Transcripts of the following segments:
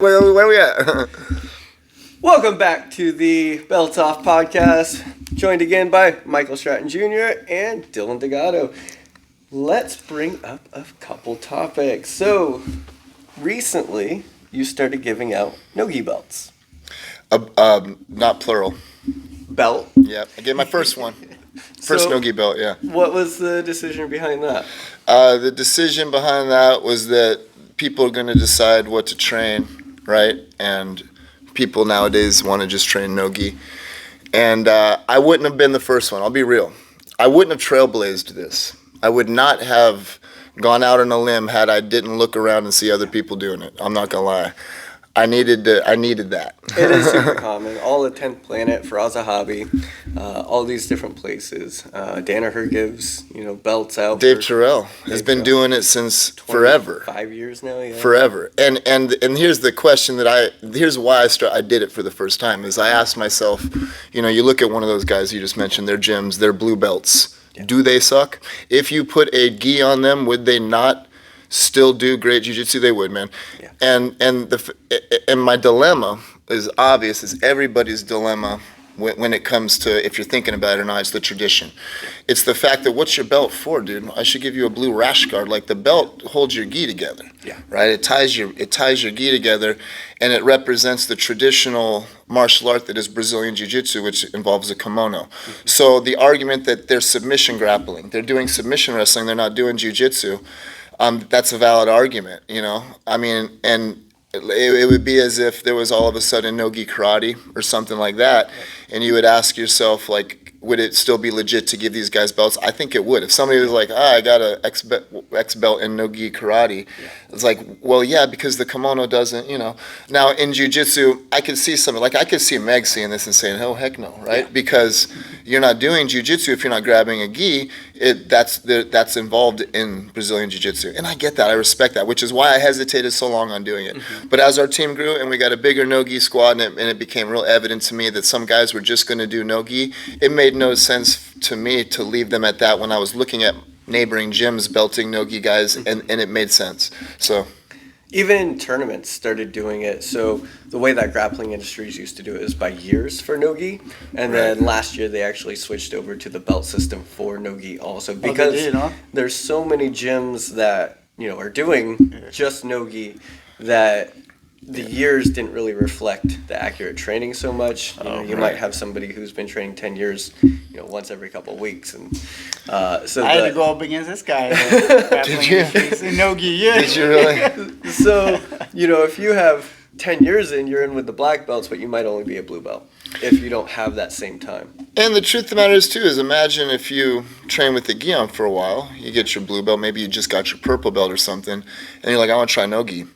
Where are we at? Welcome back to the Belt Off podcast, joined again by Michael Stratton Jr. and Dylan Delgado. Let's bring up a couple topics. So, recently, you started giving out NoGi belts. Not plural. Belt? Yeah, I gave my first one. First NoGi belt, yeah. What was the decision behind that? The decision behind that was that people are going to decide what to train, right? And people nowadays want to just train NoGi. And I wouldn't have been the first one, I'll be real. I wouldn't have trailblazed this. I would not have gone out on a limb had I didn't look around and see other people doing it. I'm not going to lie. I needed that. It is super common. All the 10th Planet, Faraza Hobby, all these different places. Danaher gives, belts out. Dave Terrell has been doing it since forever. 5 years now, yeah. Forever. And here's the question here's why I did it for the first time, is I asked myself, you look at one of those guys you just mentioned, their gyms, their blue belts. Yeah. Do they suck? If you put a gi on them, would they not still do great jiu-jitsu? They would, man. Yeah. And my dilemma is obvious, is everybody's dilemma when it comes to, if you're thinking about it or not, it's the tradition. It's the fact that, what's your belt for, dude? I should give you a blue rash guard. Like, the belt holds your gi together. Yeah. Right? It ties your gi together, and it represents the traditional martial art that is Brazilian Jiu-Jitsu, which involves a kimono. Mm-hmm. So the argument that they're submission grappling, they're doing submission wrestling, they're not doing jiu-jitsu, that's a valid argument, I mean, and it would be as if there was all of a sudden NoGi karate or something like that, and you would ask yourself, like, would it still be legit to give these guys belts? I think it would. If somebody was like, I got a X belt in NoGi karate, it's like, well, yeah, because the kimono doesn't, Now, in jiu-jitsu, I could see something, like I could see Meg seeing this and saying, oh, heck no, right? Yeah. Because you're not doing jiu-jitsu if you're not grabbing a gi. That's involved in Brazilian jiu-jitsu. And I get that. I respect that, which is why I hesitated so long on doing it. Mm-hmm. But as our team grew and we got a bigger NoGi squad, and it became real evident to me that some guys were just going to do NoGi, it made no sense to me to leave them at that when I was looking at neighboring gyms belting NoGi guys, and it made sense. So even tournaments started doing it. So the way that grappling industries used to do it is by years for NoGi, and then last year they actually switched over to the belt system for NoGi also, because there's so many gyms that are doing just NoGi that the years didn't really reflect the accurate training so much. You might have somebody who's been training 10 years, once every couple of weeks, and so I had to go up against this guy. Did you? NoGi, yeah. Did you really? So if you have 10 years in, you're in with the black belts, but you might only be a blue belt if you don't have that same time. And the truth of the matter is, too, is imagine if you train with the gi on for a while, you get your blue belt, maybe you just got your purple belt or something, and you're like, I want to try NoGi.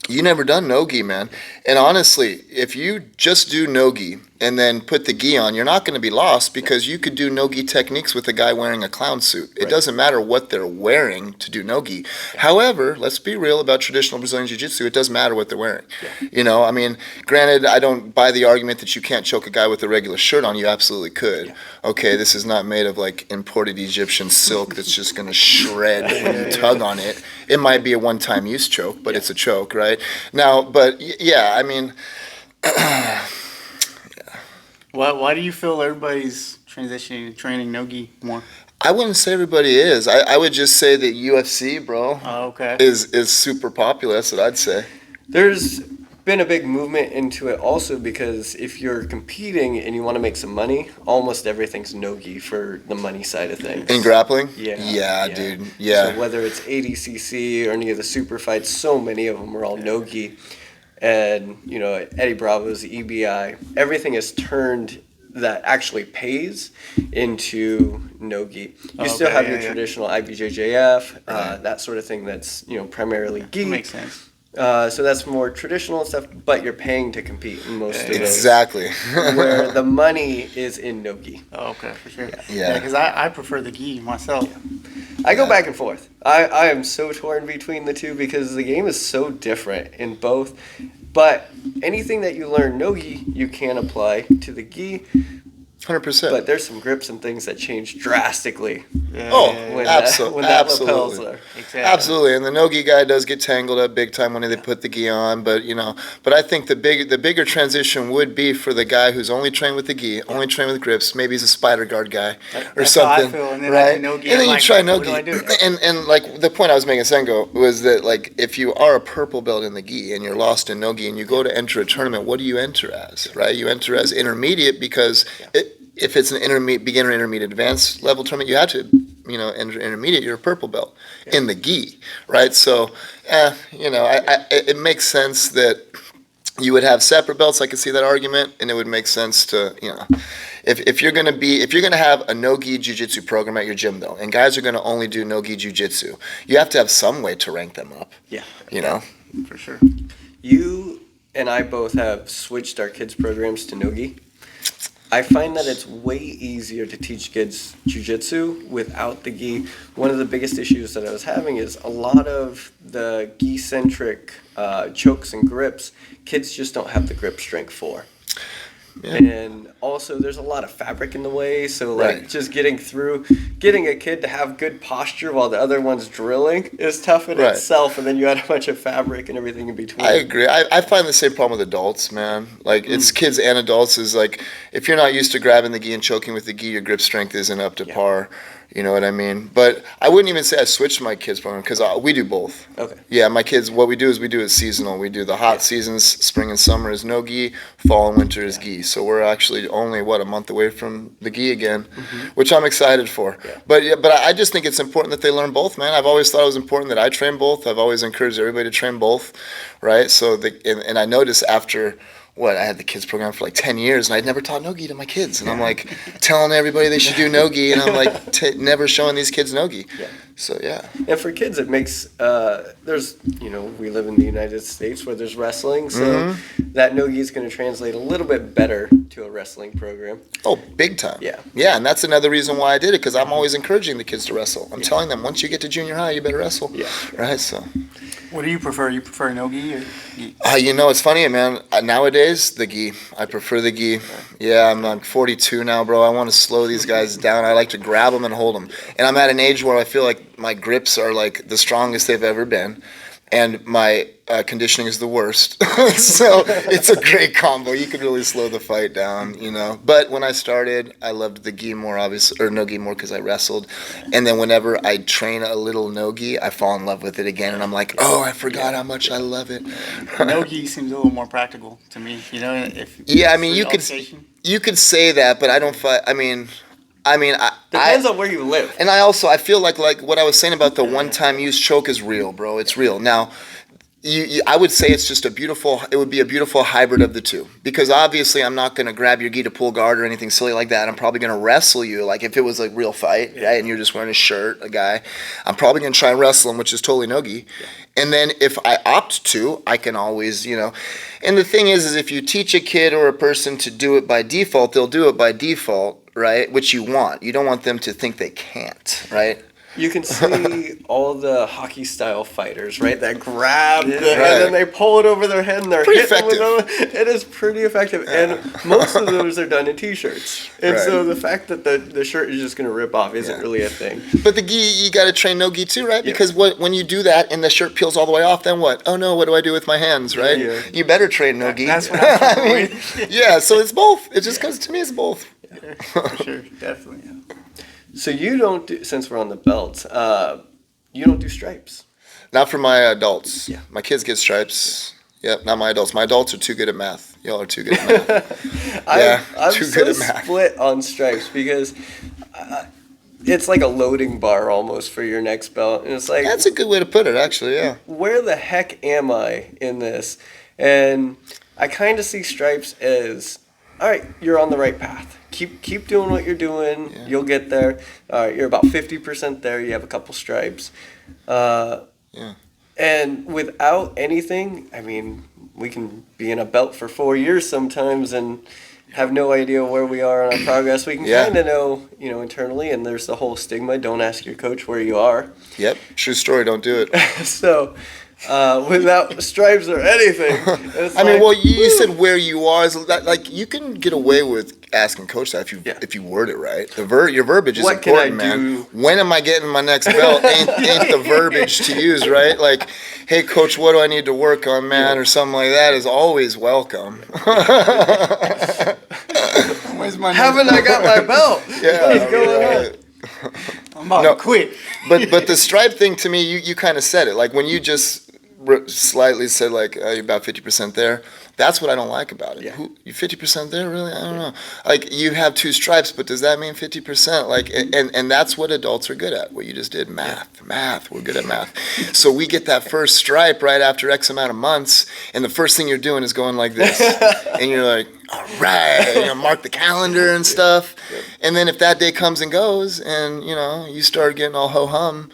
You never done NoGi, man. And honestly, if you just do NoGi and then put the gi on, you're not going to be lost, because you could do NoGi techniques with a guy wearing a clown suit. It doesn't matter what they're wearing to do NoGi. Yeah. However, let's be real about traditional Brazilian Jiu-Jitsu. It does matter what they're wearing. Yeah. I mean, granted, I don't buy the argument that you can't choke a guy with a regular shirt on. You absolutely could. Yeah. Okay, this is not made of like imported Egyptian silk that's just going to shred when you tug on it. It might be a one-time use choke, but it's a choke, right? Now, but yeah, I mean... Why do you feel everybody's transitioning to training NoGi more? I wouldn't say everybody is. I would just say that UFC, bro, is super popular. That's what I'd say. There's been a big movement into it also, because if you're competing and you want to make some money, almost everything's NoGi for the money side of things. In grappling? Yeah, dude. Yeah. So whether it's ADCC or any of the super fights, so many of them are all NoGi. And, Eddie Bravo's EBI, everything is turned that actually pays into NoGi. You still have your traditional IBJJF, that sort of thing that's, primarily gi. Makes sense. So that's more traditional stuff, but you're paying to compete in most of those. Exactly. Where the money is in NoGi. Oh, okay, for sure. Yeah. Because I prefer the gi myself. Yeah. I go back and forth. I am so torn between the two, because the game is so different in both. But anything that you learn NoGi, you can apply to the gi. 100%. But there's some grips and things that change drastically. Oh, when absolutely. that lapel's there. Exactly. Absolutely, and the no-gi guy does get tangled up big time when they put the gi on. But but I think the bigger transition would be for the guy who's only trained with the gi, only trained with grips. Maybe he's a spider guard guy or That's something, how I feel. And then right? I do no-gi, and then I'm you like, try what no-gi, do I do? and like the point I was making a second ago was that like if you are a purple belt in the gi and you're lost in no-gi and you go to enter a tournament, what do you enter as? Right? You enter as intermediate because if it's an beginner, intermediate, advanced level tournament, you have to, enter intermediate. You're a purple belt in the gi, right? So, it makes sense that you would have separate belts. I could see that argument, and it would make sense to, if you're gonna have a no-gi jiu-jitsu program at your gym though, and guys are gonna only do no-gi jiu-jitsu, you have to have some way to rank them up. Yeah. For sure. You and I both have switched our kids' programs to no-gi. I find that it's way easier to teach kids jiu-jitsu without the gi. One of the biggest issues that I was having is a lot of the gi-centric chokes and grips, kids just don't have the grip strength for. Yeah. And also there's a lot of fabric in the way, so just getting a kid to have good posture while the other one's drilling is tough in itself, and then you add a bunch of fabric and everything in between. I agree. I find the same problem with adults, man. Like it's kids and adults is like if you're not used to grabbing the gi and choking with the gi, your grip strength isn't up to par. You know what I mean? But I wouldn't even say I switched my kids' program because we do both. Okay. Yeah, my kids, what we do is seasonal. We do the hot seasons, spring and summer is no gi, fall and winter is gi. So we're actually only, a month away from the gi again, which I'm excited for. Yeah. But I just think it's important that they learn both, man. I've always thought it was important that I train both. I've always encouraged everybody to train both, right? So, and I noticed after... I had the kids program for like 10 years, and I'd never taught no-gi to my kids. And I'm like telling everybody they should do no-gi, and I'm like never showing these kids no-gi. Yeah. So, yeah. And for kids, it makes, there's, we live in the United States where there's wrestling, so that no-gi is going to translate a little bit better to a wrestling program. Oh, big time. Yeah. Yeah, and that's another reason why I did it, because I'm always encouraging the kids to wrestle. I'm telling them, once you get to junior high, you better wrestle. Yeah. Right, so... What do you prefer? You prefer no-gi or gi? It's funny, man. Nowadays, the gi. I prefer the gi. Yeah, I'm 42 now, bro. I want to slow these guys down. I like to grab them and hold them. And I'm at an age where I feel like my grips are like the strongest they've ever been. And my conditioning is the worst. So it's a great combo. You could really slow the fight down, But when I started, I loved the gi more, obviously, or no-gi more because I wrestled. And then whenever I train a little no-gi, I fall in love with it again. And I'm like, oh, I forgot how much I love it. No-gi seems a little more practical to me, you could say that, but I don't fight. Depends on where you live. And I feel like what I was saying about the one-time use choke is real, bro. It's real. Now, I would say it's just it would be a beautiful hybrid of the two. Because obviously I'm not going to grab your gi to pull guard or anything silly like that. I'm probably going to wrestle you. Like if it was a real fight, right, and you're just wearing a shirt, a guy, I'm probably going to try and wrestle him, which is totally no-gi. Yeah. And then if I opt to, I can always, And the thing is if you teach a kid or a person to do it by default, they'll do it by default. Right, which you want. You don't want them to think they can't, right? You can see all the hockey-style fighters, right, that grab and then they pull it over their head and they're hitting with them. It is pretty effective, and most of those are done in T-shirts. And so the fact that the shirt is just going to rip off isn't really a thing. But the gi, you got to train no-gi too, right? Because when you do that and the shirt peels all the way off, then what? Oh no, what do I do with my hands, right? Yeah. You better train no-gi. That's what I'm so it's both. It just comes to me as both. Yeah, for sure, definitely. So you don't do, since we're on the belts, you don't do stripes? Not for my adults. Yeah. My kids get stripes. Yep, not my adults. My adults are too good at math. Y'all are too good at math. I'm too good at math. Split on stripes because it's like a loading bar almost for your next belt. And it's like... That's a good way to put it, actually, yeah. Where the heck am I in this? And I kind of see stripes as, all right, you're on the right path. Keep doing what you're doing. Yeah. You'll get there. You're about 50% there. You have a couple stripes. And without anything, we can be in a belt for 4 years sometimes and have no idea where we are on our progress. We can kind of know, internally, and there's the whole stigma, don't ask your coach where you are. Yep, true story, don't do it. So without stripes or anything. It's I mean, like, well, you said where you are. Is that, like, you can get away with asking coach that if you word it right. Your verbiage is What can I important, man. do? When am I getting my next belt? Ain't the verbiage to use, right? Like, hey, coach, what do I need to work on, man, or something like that is always welcome. Where's my Haven't I got my belt? Yeah, What's going right. on? I'm about No. to quit. But the stripe thing to me, you kind of said it. Like when you just slightly said like you're about 50% there. That's what I don't like about it. Yeah. You 50% there, really? I don't know. Like you have 2 stripes, but does that mean 50%? Like and that's what adults are good at. What you just did, math. We're good at math. So we get that first stripe right after X amount of months, and the first thing you're doing is going like this, and you're like, all right, mark the calendar and stuff. And then if that day comes and goes, and you start getting all ho hum,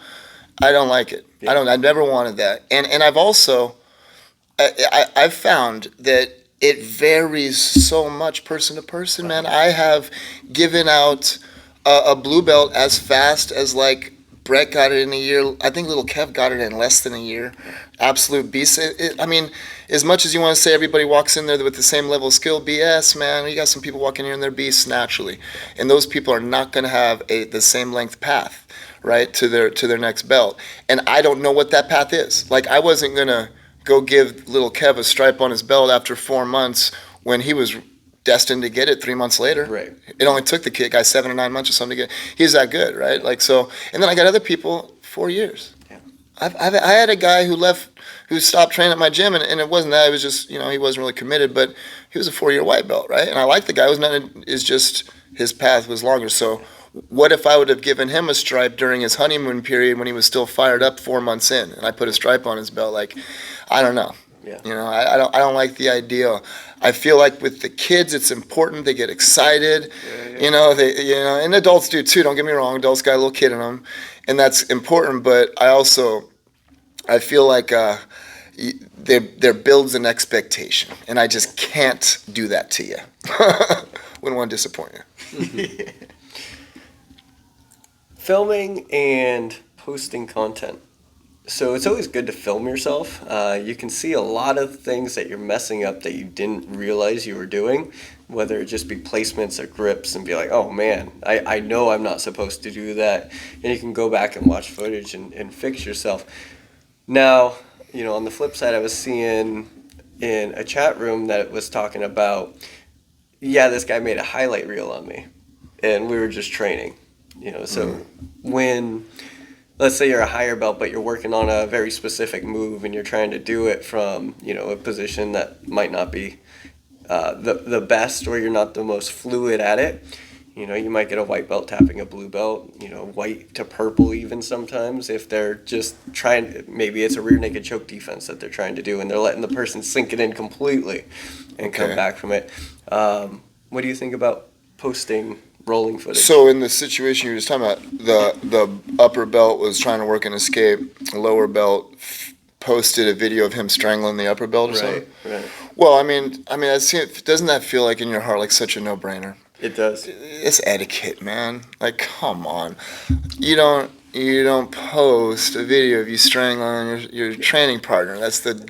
I don't like it. I never wanted that. And I've also I've found that it varies so much person to person, man. I have given out a blue belt as fast as like Brett got it in a year. I think little Kev got it in less than a year. Absolute beast. I mean, as much as you want to say everybody walks in there with the same level of skill, BS, man. You got some people walking in there beasts naturally, and those people are not going to have the same length path, right, to their next belt. And I don't know what that path is. Like I wasn't gonna go give little Kev a stripe on his belt after 4 months when he was destined to get it 3 months later. Right. It only took the guy 7 or 9 months or something to get. He's that good, right? Like so. And then I got other people 4 years. Yeah. I had a guy who stopped training at my gym, and it wasn't that. It was just he wasn't really committed, but he was a 4-year white belt, right? And I liked the guy. It was nothing. Is just his path was longer. So what if I would have given him a stripe during his honeymoon period when he was still fired up 4 months in, and I put a stripe on his belt? Like, I don't know. Yeah. I don't like the idea. I feel like with the kids, it's important. They get excited. Yeah. And adults do too. Don't get me wrong. Adults got a little kid in them, and that's important. But I feel like there builds an expectation, and I just can't do that to you. Wouldn't want to disappoint you. Filming and posting content. So it's always good to film yourself. You can see a lot of things that you're messing up that you didn't realize you were doing, whether it just be placements or grips, and be like, oh man, I know I'm not supposed to do that. And you can go back and watch footage and fix yourself. Now, on the flip side, I was seeing in a chat room that it was talking about, this guy made a highlight reel on me, and we were just training. So when, let's say you're a higher belt, but you're working on a very specific move and you're trying to do it from, a position that might not be the best, or you're not the most fluid at it, you might get a white belt tapping a blue belt, white to purple even sometimes, if they're just trying, maybe it's a rear naked choke defense that they're trying to do, and they're letting the person sink it in completely and come back from it. What do you think about posting rolling footage? So in the situation you were just talking about, the upper belt was trying to work an escape, the lower belt posted a video of him strangling the upper belt or something? Right. Well, I mean, doesn't that feel like in your heart like such a no-brainer? It does. It's etiquette, man. Like, come on. You don't post a video of you strangling your training partner. That's the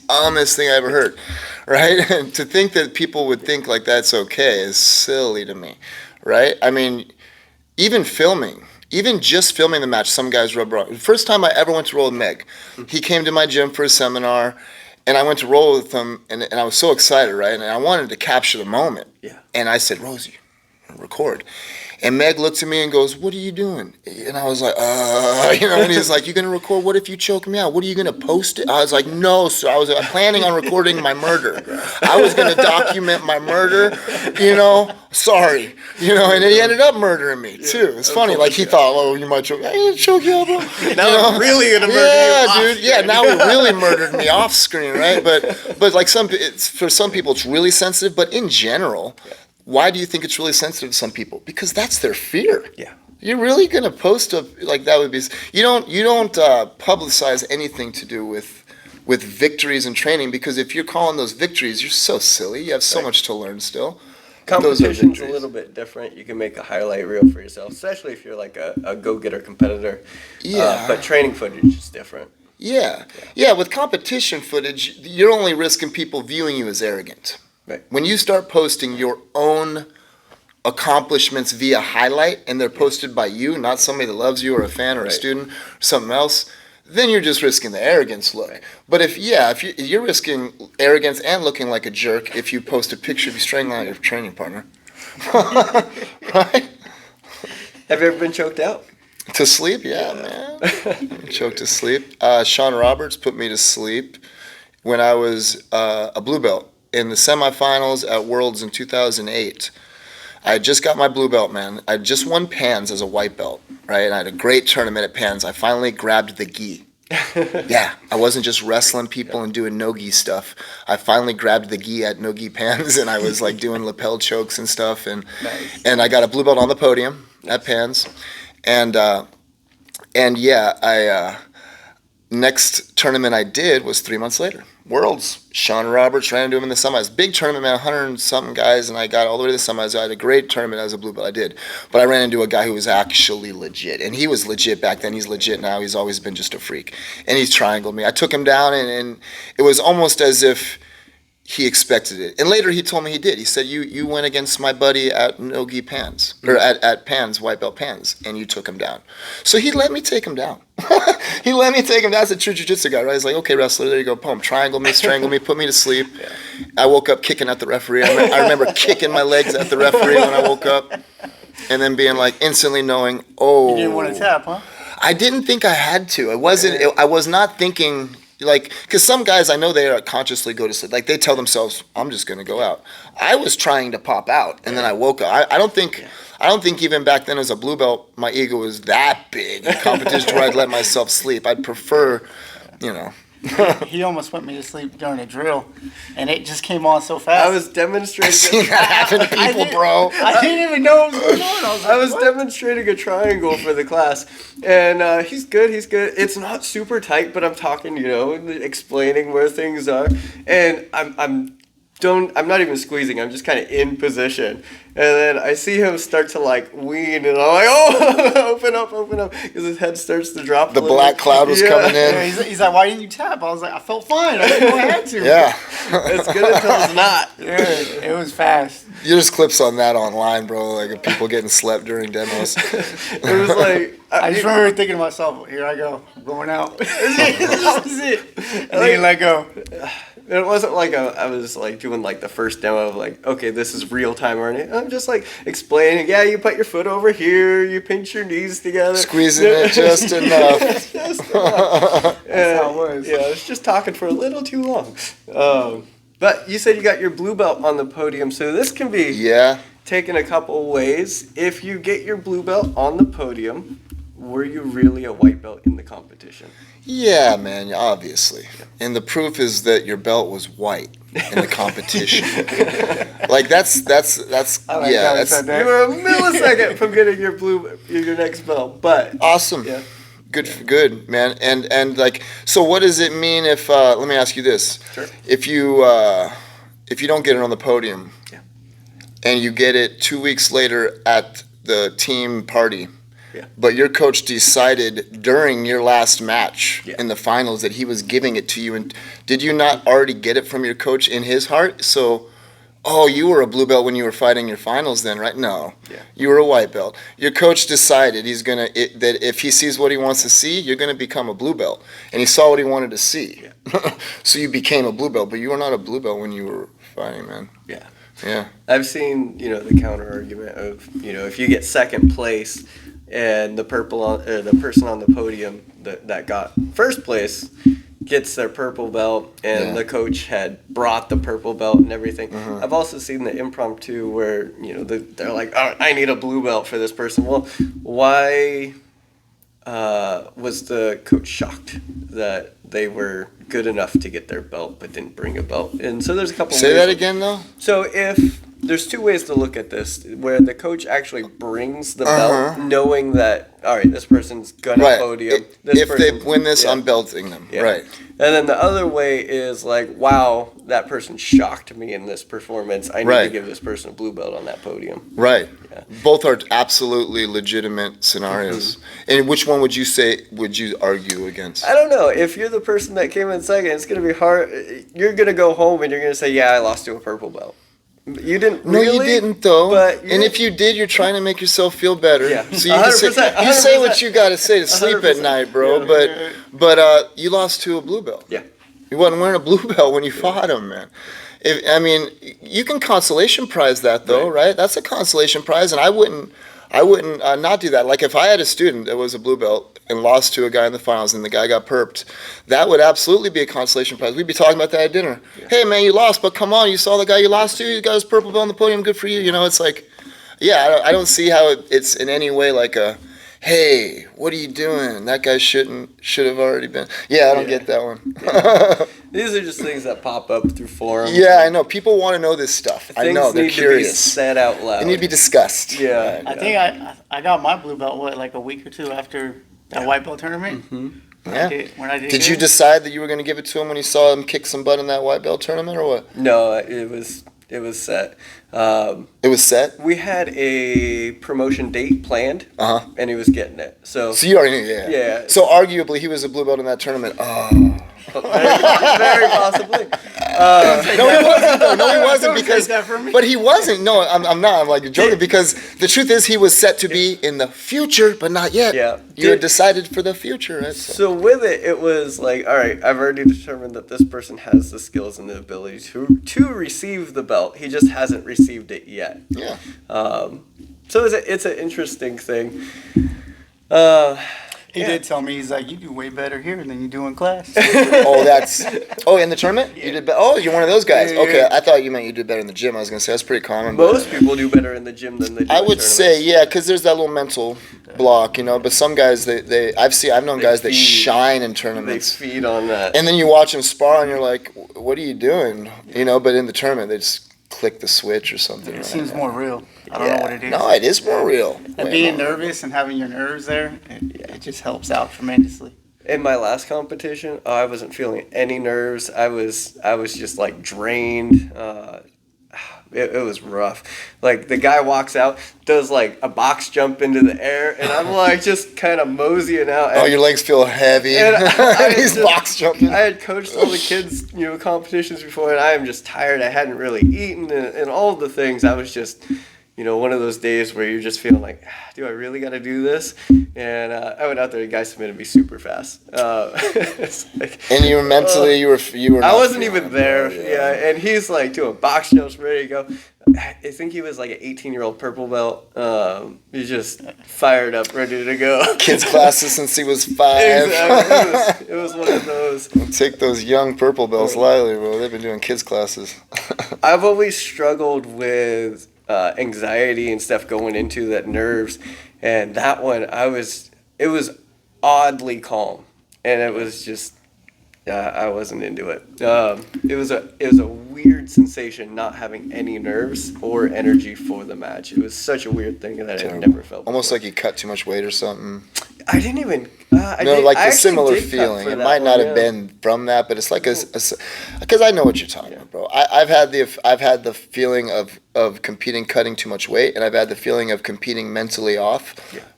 dumbest thing I ever heard, right? And to think that people would think like that's okay is silly to me, right? I mean, even just filming the match, some guys rub wrong. The first time I ever went to roll with Meg, he came to my gym for a seminar, and I went to roll with him, and I was so excited, right? And I wanted to capture the moment. Yeah. And I said, Rosie, record. And Meg looked at me and goes, what are you doing? And I was like, and he's like, you're going to record? What if you choke me out? What are you going to post it? I was like, no, sir. I was planning on recording my murder. I was going to document my murder, sorry. And then he ended up murdering me, too. It's funny. Like, he thought, oh, you might choke. I didn't choke you out, bro. Now I'm really going to murder you off dude. Yeah, now he really murdered me off screen, right? But like for some people, it's really sensitive. But in general, why do you think it's really sensitive to some people? Because that's their fear. Yeah. You're really gonna post that would be. You don't publicize anything to do with victories in training, because if you're calling those victories, you're so silly. You have so much to learn still. Competition's a little bit different. You can make a highlight reel for yourself, especially if you're like a go-getter competitor. Yeah. But training footage is different. Yeah, with competition footage, you're only risking people viewing you as arrogant. Right. When you start posting your own accomplishments via highlight and they're posted by you, not somebody that loves you or a fan or a student or something else, then you're just risking the arrogance look. Right. But if you're risking arrogance and looking like a jerk if you post a picture of you strangling out your training partner. Right? Have you ever been choked out? To sleep? Yeah, man. Choked to sleep. Sean Roberts put me to sleep when I was a blue belt in the semifinals at Worlds in 2008. I had just got my blue belt, man. I just won Pans as a white belt, right? And I had a great tournament at Pans. I finally grabbed the gi. Yeah, I wasn't just wrestling people and doing NoGi stuff. I finally grabbed the gi at NoGi Pans, and I was like doing lapel chokes and stuff. And I got a blue belt on the podium at Pans. And next tournament I did was 3 months later. Worlds. Sean Roberts ran into him in the semis. Big tournament, man, 100 and something guys, and I got all the way to the semis. I had a great tournament as a blue belt. I did. But I ran into a guy who was actually legit. And he was legit back then. He's legit now. He's always been just a freak. And he's triangled me. I took him down, and it was almost as if he expected it. And later he told me he did. He said, you went against my buddy at NoGi Pans, or at Pans, white belt Pans, and you took him down. So he let me take him down. He let me take him down. That's a true jiu-jitsu guy, right? He's like, okay, wrestler, there you go, boom. Triangle me, strangle me, put me to sleep. Yeah. I woke up kicking at the referee. I remember kicking my legs at the referee when I woke up, and then being like, instantly knowing, oh. You didn't want to tap, huh? I didn't think I had to. I was not thinking, like, because some guys I know they are consciously go to sleep. Like, they tell themselves, I'm just going to go out. I was trying to pop out, and then I woke up. I don't think even back then as a blue belt, my ego was that big in competition where I'd let myself sleep. I'd prefer, you know. He almost put me to sleep during a drill, and it just came on so fast. I was demonstrating. I've seen that happen to people, bro. I didn't even know what was going on. I was demonstrating a triangle for the class, and he's good. It's not super tight, but I'm talking, explaining where things are, and I'm not even squeezing. I'm just kind of in position, and then I see him start to like wean, and I'm like, oh, open up, because his head starts to drop. The black cloud was coming in. Yeah, he's like, why didn't you tap? I was like, I felt fine. I didn't know I had to. Yeah. It's good until it's not. Yeah, it was fast. There's clips on that online, bro, like of people getting slept during demos. It was like I just remember thinking to myself, here I go, I'm going out. This is it. And then you let go. It wasn't like I was like doing like the first demo of like, okay, this is real time or anything. I'm just like explaining, yeah, you put your foot over here, you pinch your knees together. Squeezing it just enough. Just enough. That's how it was. Yeah, I was just talking for a little too long. But you said you got your blue belt on the podium, so this can be taken a couple ways. If you get your blue belt on the podium, were you really a white belt in the competition? Yeah, man, obviously. And the proof is that your belt was white in the competition. Like that's I like yeah, how he that's said that. You were a millisecond from getting your next belt, but awesome. yeah. Good, man. And like, so what does it mean if let me ask you this. Sure. If you don't get it on the podium and you get it 2 weeks later at the team party, but your coach decided during your last match in the finals that he was giving it to you, and did you not already get it from your coach in his heart? So, you were a blue belt when you were fighting your finals then, right? No. Yeah. You were a white belt. Your coach decided that if he sees what he wants to see, you're going to become a blue belt. And he saw what he wanted to see. Yeah. So you became a blue belt, but you were not a blue belt when you were fighting, man. Yeah. Yeah. I've seen, the counter argument of, if you get second place and the person on the podium that got first place gets their purple belt and the coach had brought the purple belt and everything. Mm-hmm. I've also seen the impromptu where, they're like, oh, I need a blue belt for this person. Well, why was the coach shocked that they were good enough to get their belt but didn't bring a belt? And so there's a couple Say that again, though? So if there's two ways to look at this, where the coach actually brings the belt knowing that, all right, this person's gonna podium. If they win this, I'm belting them. Yeah. Right. And then the other way is like, wow, that person shocked me in this performance. I need to Right. give this person a blue belt on that podium. Right. Yeah. Both are absolutely legitimate scenarios. And which one would you argue against? I don't know. If you're the person that came in second, it's going to be hard. You're going to go home and you're going to say, yeah, I lost to a purple belt. You didn't No, really. you didn't though. But and if you did, you're trying to make yourself feel better. Yeah. So you can say, 100%, you say what you got to say to sleep at 100%. night, bro. Yeah. But you lost to a blue belt. Yeah. You wasn't wearing a blue belt when you fought him, man. You can consolation prize that though, right? That's a consolation prize, and I wouldn't not do that. Like if I had a student that was a blue belt and lost to a guy in the finals and the guy got perped, that would absolutely be a consolation prize. We'd be talking about that at dinner. Yeah. Hey man, you lost, but come on, you saw the guy you lost to, he got his purple belt on the podium, good for you. You know, it's like, yeah, I don't see how it's in any way like a, hey, what are you doing? That guy should have already been. Yeah, I don't get that one. Yeah. These are just things that pop up through forums. Yeah, I know. People want to know this stuff. I know. They're Things need curious. to be said out loud. They need to be discussed. Yeah. I think I got my blue belt like a week or two after that white belt tournament. Yeah. When I did Did you it. decide that you were going to give it to him when you saw him kick some butt in that white belt tournament, or what? No, it was set. It was set. We had a promotion date planned, and he was getting it. So So you already knew, yeah. Yeah. So arguably, he was a blue belt in that tournament. Oh. very possibly. No, he wasn't. Though. No, he wasn't Don't because. say that for me. But he wasn't. No, I'm not. I'm like joking because the truth is he was set to be in the future, but not yet. Yeah. You had decided for the future. Right? So with it, it was like, all right, I've already determined that this person has the skills and the ability to receive the belt. He just hasn't received it yet. Yeah. So it's an interesting thing. He did tell me, he's like, you do way better here than you do in class. In the tournament? You did you're one of those guys. Yeah. Okay, I thought you meant you did better in the gym. I was going to say that's pretty common. but- Most people do better in the gym than they do I in would tournaments. say, yeah, because there's that little mental block, you know. But some guys, I've known guys that feed. shine in They tournaments, feed on that. and then you watch them spar, and you're like, what are you doing? You know. But in the tournament, they just click the switch or something. It right? seems more real. I don't know what it is. No, it is more real. And Way being more. nervous and having your nerves there, it just helps out tremendously. In my last competition, I wasn't feeling any nerves. I was just like drained. It was rough. Like the guy walks out, does like a box jump into the air, and I'm like just kind of moseying out. Oh, your legs feel heavy. And I He's just- box jumping. I had coached all the kids, competitions before, and I am just tired. I hadn't really eaten, and all the things. I was just, one of those days where you're just feeling like, do I really got to do this? And I went out there. The guy submitted me super fast. It's like, And you were mentally, you were. I not wasn't feeling even it, there. bro, Yeah, and he's like doing box jumps, ready to go. I think he was like an 18-year-old purple belt. He's just fired up, ready to go. Kids classes since he was 5. Exactly. It was one of those. Take those young purple belts lightly, bro. They've been doing kids classes. I've always struggled with anxiety and stuff going into that, nerves, and that one it was oddly calm, and it was just I wasn't into it. It was a weird sensation not having any nerves or energy for the match. It was such a weird thing that I never felt. Almost before. like you cut too much weight or something. I didn't even. Like the similar feeling. It might not have been from that, but it's like because I know what you're talking about, bro. I've had the feeling of competing, cutting too much weight, and I've had the feeling of competing mentally off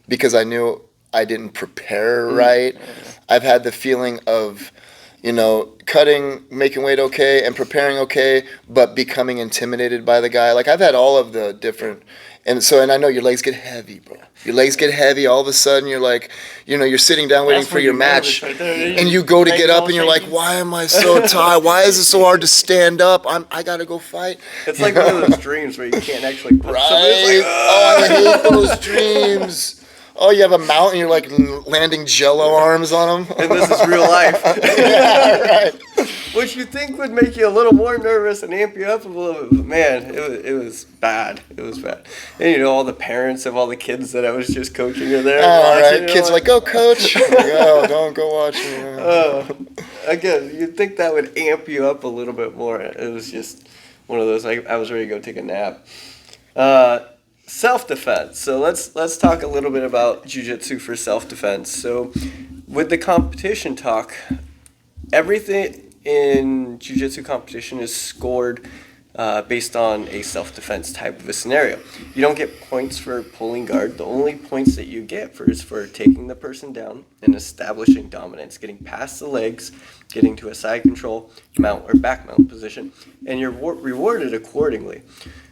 because I knew I didn't prepare right. I've had the feeling of cutting, making weight okay, and preparing okay, but becoming intimidated by the guy. Like I've had all of the different. And I know your legs get heavy, bro. Your legs get heavy. All of a sudden, you're like, you're sitting down waiting for your match, Right there. and you go to get up, all and you're like, shaking. why am I so tired? Why is it so hard to stand up? I gotta go fight. It's like one of those dreams where you can't actually put Right? something. It's like, Oh, I hate those dreams. Oh, you have a mountain, you're like landing jello arms on them. and this is real life. Yeah, right. Which you think would make you a little more nervous and amp you up a little bit, but man, it was bad. It was bad. And all the parents of all the kids that I was just coaching are there. All watching, right, kids like, go coach. Like, oh, don't go watch me. Again, you'd think that would amp you up a little bit more. It was just one of those, I was ready to go take a nap. Self-defense. So let's talk a little bit about Jiu Jitsu for self-defense. So with the competition talk, everything in jiu-jitsu competition is scored based on a self-defense type of a scenario. You don't get points for pulling guard. The only points that you get is for taking the person down and establishing dominance, getting past the legs, getting to a side control, mount or back mount position, and you're rewarded accordingly.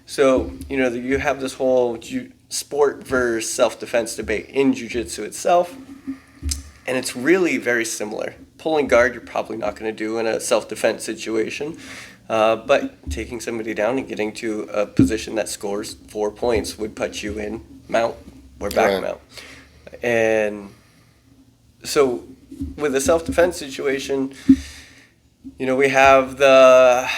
So, you have this whole sport versus self-defense debate in jiu-jitsu itself, and it's really very similar. Pulling guard, you're probably not going to do in a self-defense situation. But taking somebody down and getting to a position that scores 4 points would put you in mount or back mount. And so with a self-defense situation, we have the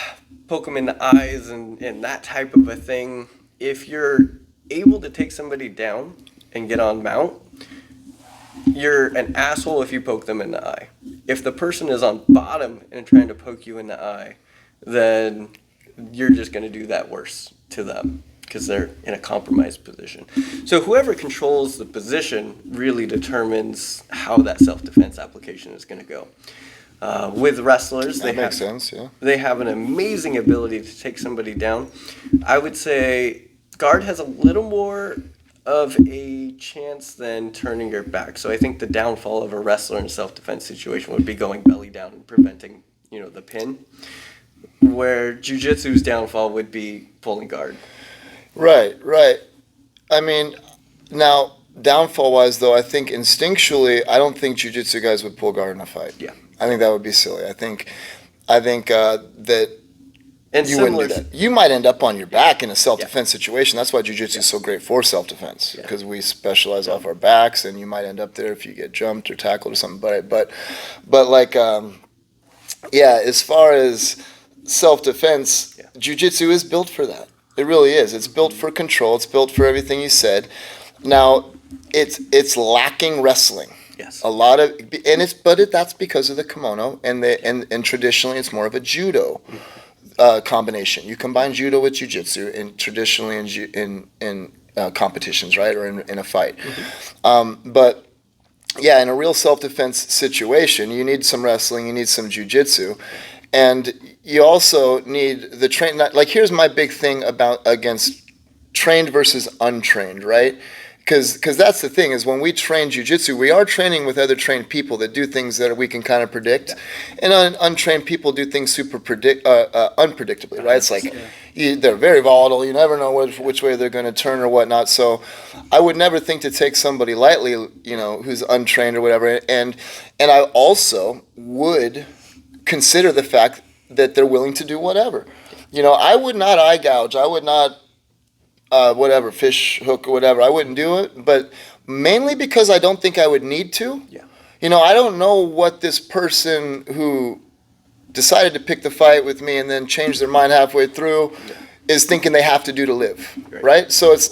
poke them in the eyes and that type of a thing. If you're able to take somebody down and get on mount, you're an asshole if you poke them in the eye. If the person is on bottom and trying to poke you in the eye, then you're just going to do that worse to them because they're in a compromised position. So whoever controls the position really determines how that self-defense application is going to go. With wrestlers, they have an amazing ability to take somebody down. I would say guard has a little more of a chance than turning your back. So I think the downfall of a wrestler in a self-defense situation would be going belly down and preventing, the pin. Where jiu-jitsu's downfall would be pulling guard. Right. I mean, now, downfall-wise, though, I think instinctually, I don't think jiu-jitsu guys would pull guard in a fight. Yeah. I think that would be silly. I think that and you wouldn't do that. You might end up on your back in a self-defense situation. That's why jiu-jitsu is so great for self-defense, because we specialize off our backs, and you might end up there if you get jumped or tackled or something. But like, as far as self-defense, jiu-jitsu is built for that. It really is. It's built for control. It's built for everything you said. Now, it's lacking wrestling. Yes. A lot of, that's because of the kimono, and traditionally it's more of a judo combination. You combine judo with jiu-jitsu, and traditionally in competitions, right, or in a fight. But in a real self-defense situation, you need some wrestling, you need some jiu-jitsu. And you also need the train. Like, here's my big thing against trained versus untrained, right? Because that's the thing, is when we train jiu-jitsu, we are training with other trained people that do things that we can kind of predict. And untrained people do things unpredictably, right? It's like they're very volatile. You never know which way they're going to turn or whatnot. So I would never think to take somebody lightly, who's untrained or whatever. And I also would consider the fact that they're willing to do whatever. I would not eye gouge. I would not, fish hook or whatever. I wouldn't do it, but mainly because I don't think I would need to. Yeah. I don't know what this person who decided to pick the fight with me and then changed their mind halfway through is thinking they have to do to live, right? So it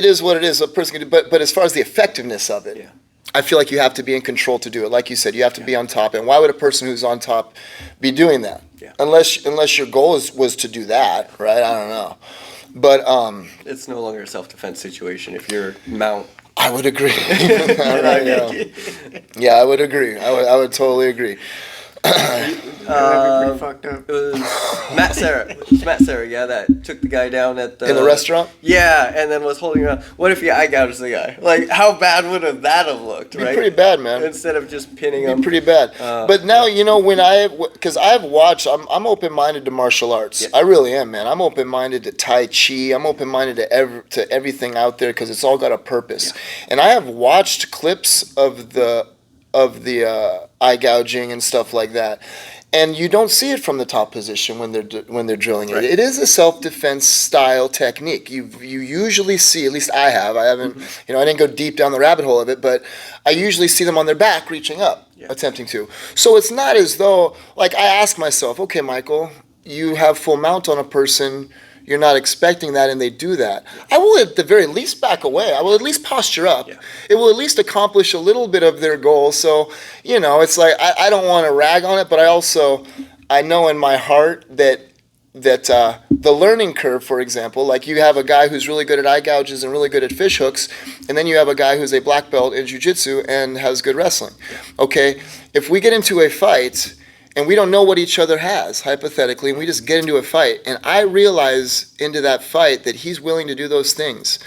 is what it is. A person can do, but as far as the effectiveness of it, I feel like you have to be in control to do it. Like you said, you have to be on top. And why would a person who's on top be doing that? Yeah. Unless your goal was to do that, right? I don't know. But it's no longer a self-defense situation if you're mount. I would agree. Yeah, I would agree. I would totally agree. Pretty fucked up. It was Matt Serra, that took the guy down at the... In the restaurant? Yeah, and then was holding around. What if you eye gouged the guy? Like, how bad would that have looked, right? Pretty bad, man. Instead of just pinning him. Pretty bad. But now, because I've watched, I'm open-minded to martial arts. Yeah. I really am, man. I'm open-minded to Tai Chi. I'm open-minded to everything out there because it's all got a purpose. Yeah. And I have watched clips of the eye gouging and stuff like that, and you don't see it from the top position when they're drilling it. Right. It is a self-defense style technique. You usually see, at least I haven't, I didn't go deep down the rabbit hole of it, but I usually see them on their back reaching up, attempting to. So it's not as though, like, I ask myself, okay, Michael, you have full mount on a person. You're not expecting that, and they do that. I will at the very least back away. I will at least posture up. Yeah. It will at least accomplish a little bit of their goal. So, it's like, I don't want to rag on it, but I know in my heart that the learning curve, for example, like you have a guy who's really good at eye gouges and really good at fish hooks, and then you have a guy who's a black belt in jiu-jitsu and has good wrestling. Okay, if we get into a fight and we don't know what each other has, hypothetically, and we just get into a fight, and I realize into that fight that he's willing to do those things,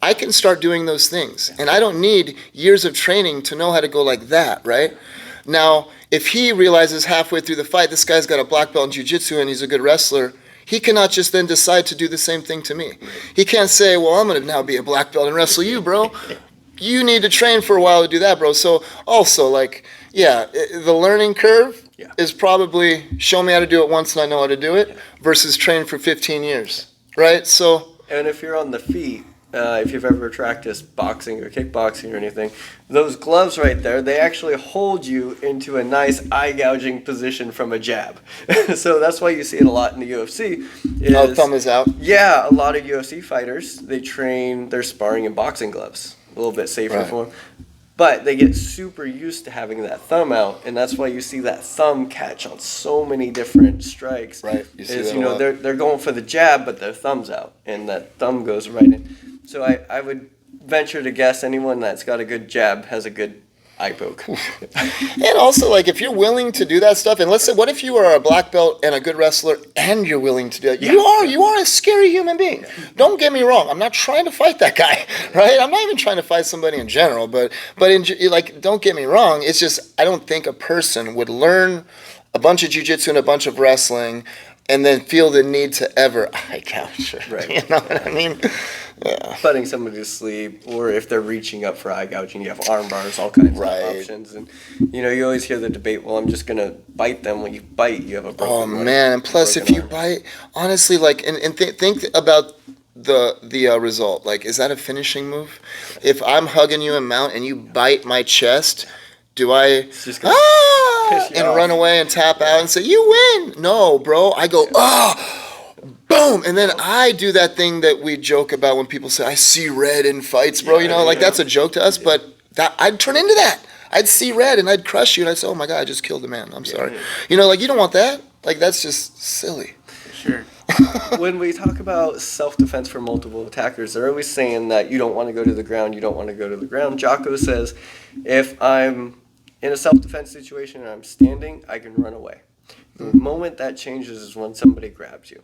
I can start doing those things. And I don't need years of training to know how to go like that, right? Now, if he realizes halfway through the fight, this guy's got a black belt in Jiu Jitsu and he's a good wrestler, he cannot just then decide to do the same thing to me. He can't say, well, I'm going to now be a black belt and wrestle you, bro. You need to train for a while to do that, bro. So also, like, yeah, the learning curve is probably show me how to do it once and I know how to do it versus train for 15 years, right? So, and if you're on the feet, if you've ever practiced boxing or kickboxing or anything, those gloves right there, they actually hold you into a nice eye-gouging position from a jab. So that's why you see it a lot in the UFC. Thumb is out. Yeah, a lot of UFC fighters, they train their sparring in boxing gloves. A little bit safer for them. But they get super used to having that thumb out, and that's why you see that thumb catch on so many different strikes. Right. They're going for the jab, but their thumb's out, and that thumb goes right in. So I would venture to guess anyone that's got a good jab has a good eye poke. And also, like, if you're willing to do that stuff, and let's say, what if you are a black belt and a good wrestler and you're willing to do it? You are a scary human being. Don't get me wrong. I'm not trying to fight that guy, right? I'm not even trying to fight somebody in general, but don't get me wrong. It's just, I don't think a person would learn a bunch of jiu-jitsu and a bunch of wrestling and then feel the need to ever eye gouge. Right. You know what I mean? Yeah. Putting somebody to sleep, or if they're reaching up for eye gouging, you have arm bars, all kinds of options. And you always hear the debate, well, I'm just gonna bite them. When you bite, you have a broken leg, man, and plus if you bite, honestly, like, and think about the result. Like, is that a finishing move? If I'm hugging you in mount and you bite my chest, do I and run away and tap out and say, you win? No, bro. I go, boom, and then I do that thing that we joke about when people say, I see red in fights, bro. That's a joke to us, but I'd turn into that. I'd see red and I'd crush you and I'd say, oh my God, I just killed a man. I'm sorry. You don't want that. Like, that's just silly. Sure. When we talk about self-defense for multiple attackers, they're always saying that you don't want to go to the ground, Jocko says, if I'm in a self-defense situation and I'm standing, I can run away. The moment that changes is when somebody grabs you.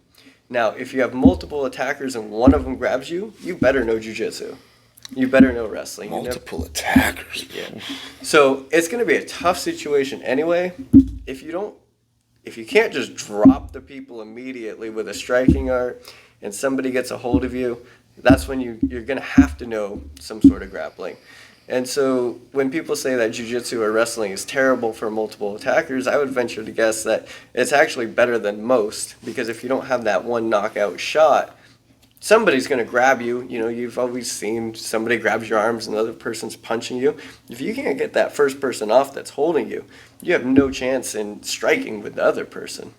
Now, if you have multiple attackers and one of them grabs you, you better know jiu-jitsu. You better know wrestling. Multiple attackers. Yeah. So it's going to be a tough situation anyway. If you can't just drop the people immediately with a striking art and somebody gets a hold of you, that's when you're going to have to know some sort of grappling. And so when people say that jiu-jitsu or wrestling is terrible for multiple attackers, I would venture to guess that it's actually better than most, because if you don't have that one knockout shot, somebody's going to grab you. You've always seen somebody grabs your arms and the other person's punching you. If you can't get that first person off that's holding you, you have no chance in striking with the other person.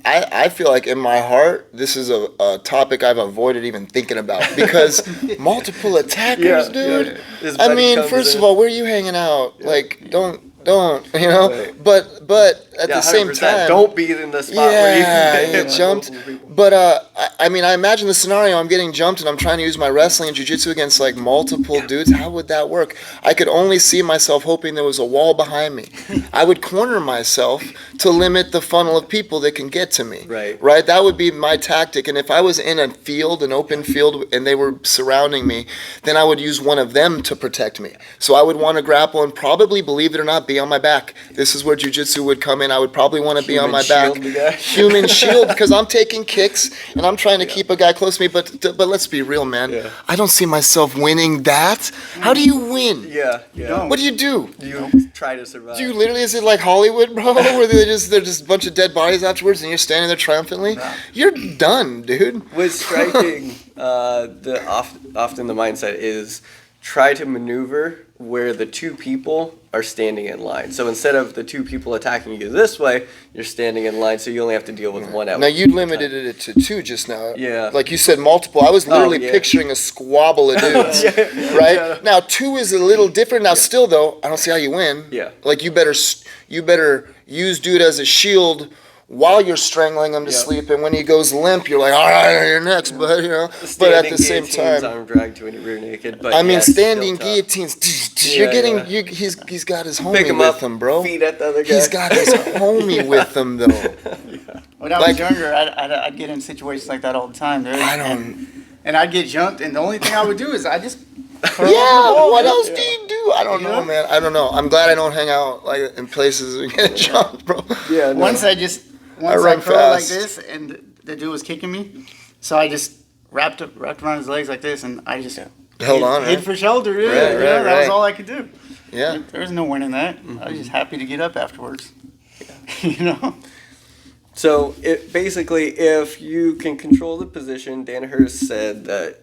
I feel like in my heart, this is a topic I've avoided even thinking about, because multiple attackers, dude. I mean, first of all, where are you hanging out? Yeah. Like, don't, right. But at the same time, don't be in the spot where you jumped. But I imagine the scenario, I'm getting jumped and I'm trying to use my wrestling and jiu-jitsu against like multiple dudes. How would that work? I could only see myself hoping there was a wall behind me. I would corner myself to limit the funnel of people that can get to me. Right? That would be my tactic. And if I was in an open field, and they were surrounding me, then I would use one of them to protect me. So I would want to grapple and probably, believe it or not, be on my back. This is where jiu-jitsu would come in. I would probably want to be on my back. Human shield, because I'm taking kicks and I'm trying to keep a guy close to me. But let's be real, man. Yeah. I don't see myself winning that. How do you win? Yeah. What do you do? You try to survive. Do you literally, is it like Hollywood, bro, where they're just a bunch of dead bodies afterwards and you're standing there triumphantly? Nah. You're done, dude. With striking, often the mindset is try to maneuver where the two people are standing in line. So instead of the two people attacking you this way, you're standing in line, so you only have to deal with one out. Now, you limited it to two just now. Yeah. Like you said, multiple. I was literally picturing a squabble of dudes, right? Yeah. Now, two is a little different. Now, still, though, I don't see how you win. Yeah. Like, you better use dude as a shield while you're strangling him to sleep, and when he goes limp, you're like, all right, you're next, bud, you know. But at the same time, arm drag to when you're rear naked. But I mean, it's standing still tough. guillotines. You're getting. He's got his homie Pick him with up, him, bro. feet at the other guy. He's got his homie with him, though. When I was younger, I'd get in situations like that all the time, dude. And I'd get jumped, and the only thing I would do is I just. What else do you do? I don't know, man. I don't know. I'm glad I don't hang out like in places and get jumped, bro. Yeah. No. Once I run curled like fast. this, and the dude was kicking me, so I just wrapped around his legs like this, and I just held on, hit right? for shoulder. Yeah, Right, that was right. all I could do. Yeah. There was no winning that. I was just happy to get up afterwards. You know. So basically, if you can control the position, Danaher said that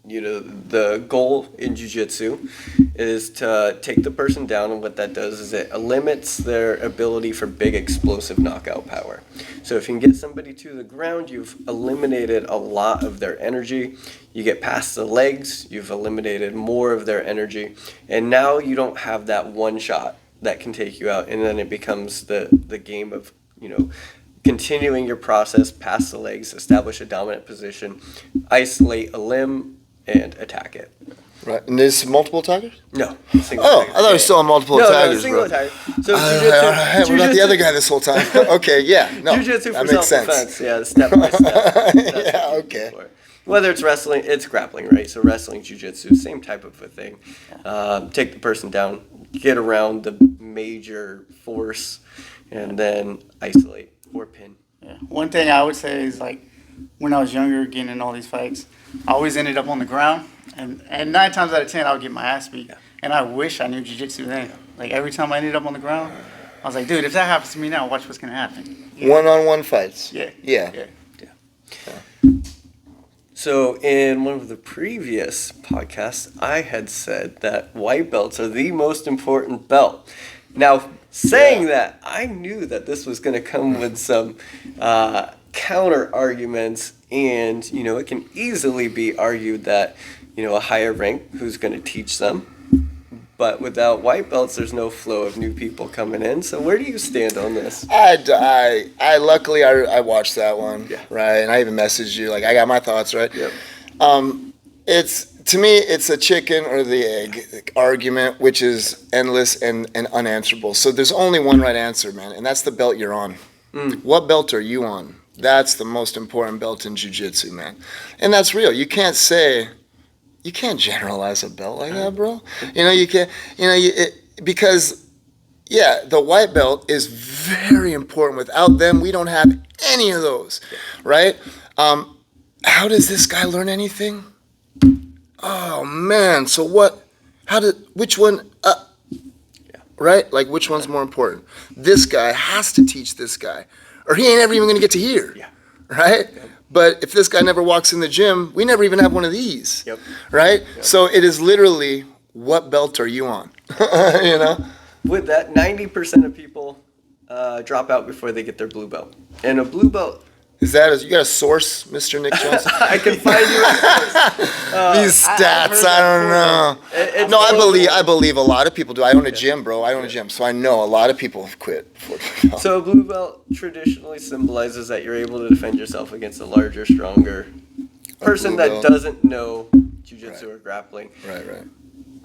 the goal in jiu-jitsu is to take the person down, and what that does is it limits their ability for big explosive knockout power. So if you can get somebody to the ground, you've eliminated a lot of their energy. You get past the legs, you've eliminated more of their energy, and now you don't have that one shot that can take you out, and then it becomes the game of continuing your process past the legs, establish a dominant position, isolate a limb, and attack it. Right. And there's multiple tigers? No. I thought it was still a multiple tigers, single bro. tiger. So What about the other guy this whole time? Okay, yeah. No, Jiu-jitsu that for makes self-defense. sense. Yeah, step by step. Yeah, okay. Whether it's wrestling, it's grappling, right? So wrestling, jiu-jitsu, same type of a thing. Take the person down, get around the major force, and then isolate or pin. Yeah. One thing I would say is, like, when I was younger, getting in all these fights, I always ended up on the ground, and 9 times out of 10, I would get my ass beat. And I wish I knew jiu-jitsu then. Like, every time I ended up on the ground, I was like, dude, if that happens to me now, watch what's gonna happen. One-on-one fights. Yeah. So in one of the previous podcasts, I had said that white belts are the most important belt. Now, saying that, I knew that this was going to come with some counter arguments, and it can easily be argued that a higher rank who's going to teach them. But without white belts, there's no flow of new people coming in. So where do you stand on this? I luckily watched that one, Yeah. right? And I even messaged you, like, I got my thoughts, right? Yep. To me, it's a chicken or the egg argument, which is endless and unanswerable. So there's only one right answer, man, and that's the belt you're on. What belt are you on? That's the most important belt in jiu-jitsu, man. And that's real. You can't generalize a belt like that, bro. You can't, because, yeah, the white belt is very important. Without them, we don't have any of those, right? How does this guy learn anything? Oh, man. So which one, right? Like, which one's more important? This guy has to teach this guy, or he ain't ever even going to get to here, right? Yep. But if this guy never walks in the gym, we never even have one of these, right? Yep. So it is literally, what belt are you on, With that, 90% of people drop out before they get their blue belt. And a blue belt... You got a source, Mr. Nick Johnson? I can find you a source. These stats, I don't know. I believe a lot of people do. I own a gym, bro. I own a gym, so I know a lot of people have quit. So a blue belt traditionally symbolizes that you're able to defend yourself against a larger, stronger person that doesn't know jiu-jitsu or grappling. Right.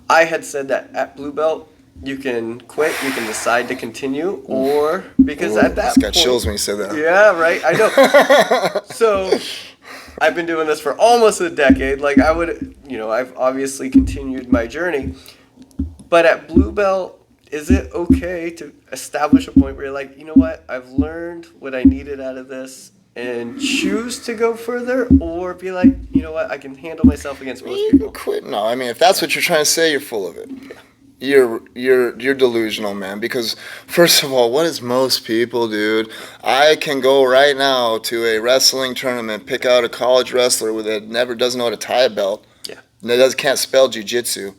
I had said that at blue belt, you can quit, you can decide to continue, or because at that point... got chills when you said that. Yeah, right, I know. So, I've been doing this for almost a decade. Like, I've obviously continued my journey. But at blue belt, is it okay to establish a point where you're like, you know what, I've learned what I needed out of this, and choose to go further, or be like, you know what, I can handle myself against most people? Quit? No, I mean, if that's what you're trying to say, you're full of it. Yeah. You're delusional, man, because first of all, what is most people, dude? I can go right now to a wrestling tournament, pick out a college wrestler that doesn't know how to tie a belt, can't spell jiu-jitsu,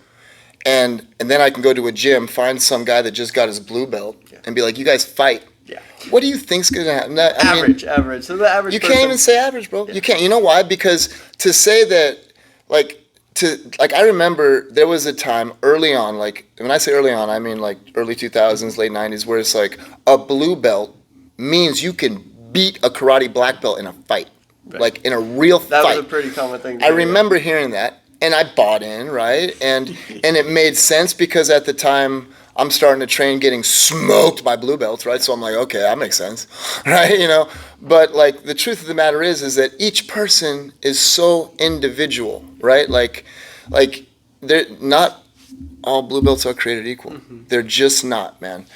and then I can go to a gym, find some guy that just got his blue belt, and be like, you guys fight. Yeah. What do you think's going to happen? Average. So the average person... You can't even say average, bro. Yeah. You can't. You know why? Because to say that, I remember there was a time early on, like, when I say early on, I mean like early 2000s, late 90s, where it's like a blue belt means you can beat a karate black belt in a fight, Right. like in a real That fight. was a pretty common thing to I do. remember hearing that, and I bought in, right? And it made sense because at the time I'm starting to train, getting smoked by blue belts, right? So I'm like, okay, that makes sense, right? You know, but like the truth of the matter is that each person is so individual, right? Like they're not all blue belts are created equal. They're just not, man.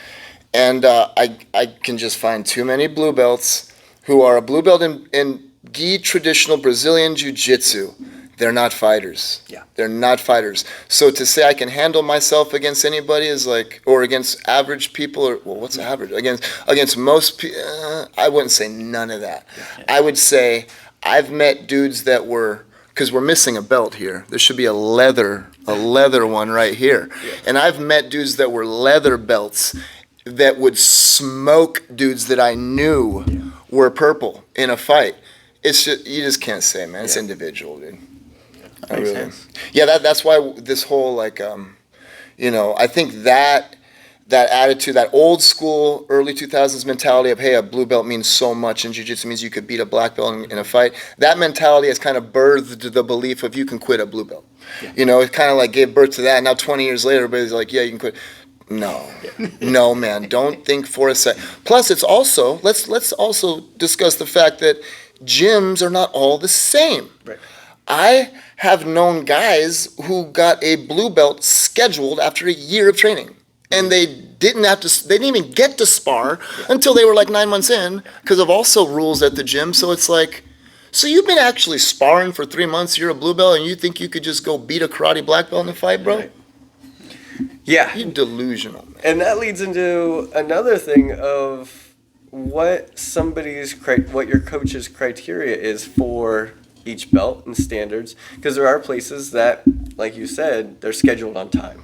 And I can just find too many blue belts who are a blue belt in gi traditional Brazilian Jiu Jitsu. They're not fighters. Yeah. They're not fighters. So to say I can handle myself against anybody is like, or against average people, or well, what's average? Against most people, I wouldn't say none of that. Yeah. I would say I've met dudes that were, because we're missing a belt here. There should be a leather one right here. Yeah. And I've met dudes that were leather belts that would smoke dudes that I knew were purple in a fight. It's just, you just can't say, man. It's individual, dude. Makes sense. Yeah, that's why this whole like, you know, I think that attitude, that old school early 2000s mentality of, hey, a blue belt means so much and jiu-jitsu means you could beat a black belt in a fight. That mentality has kind of birthed the belief of you can quit a blue belt. Yeah. You know, it kind of like gave birth to that. Now 20 years later, everybody's like, yeah, you can quit. No, no, man. Don't think for a second. Plus, it's also, let's also discuss the fact that gyms are not all the same. Right. I have known guys who got a blue belt scheduled after a year of training, and they didn't even get to spar until they were like 9 months in because of also rules at the gym. So it's like, so you've been actually sparring for 3 months, you're a blue belt, and you think you could just go beat a karate black belt in a fight, bro? Right. Yeah. You're delusional, man. And that leads into another thing of what your coach's criteria is for each belt and standards, because there are places that, like you said, they're scheduled on time.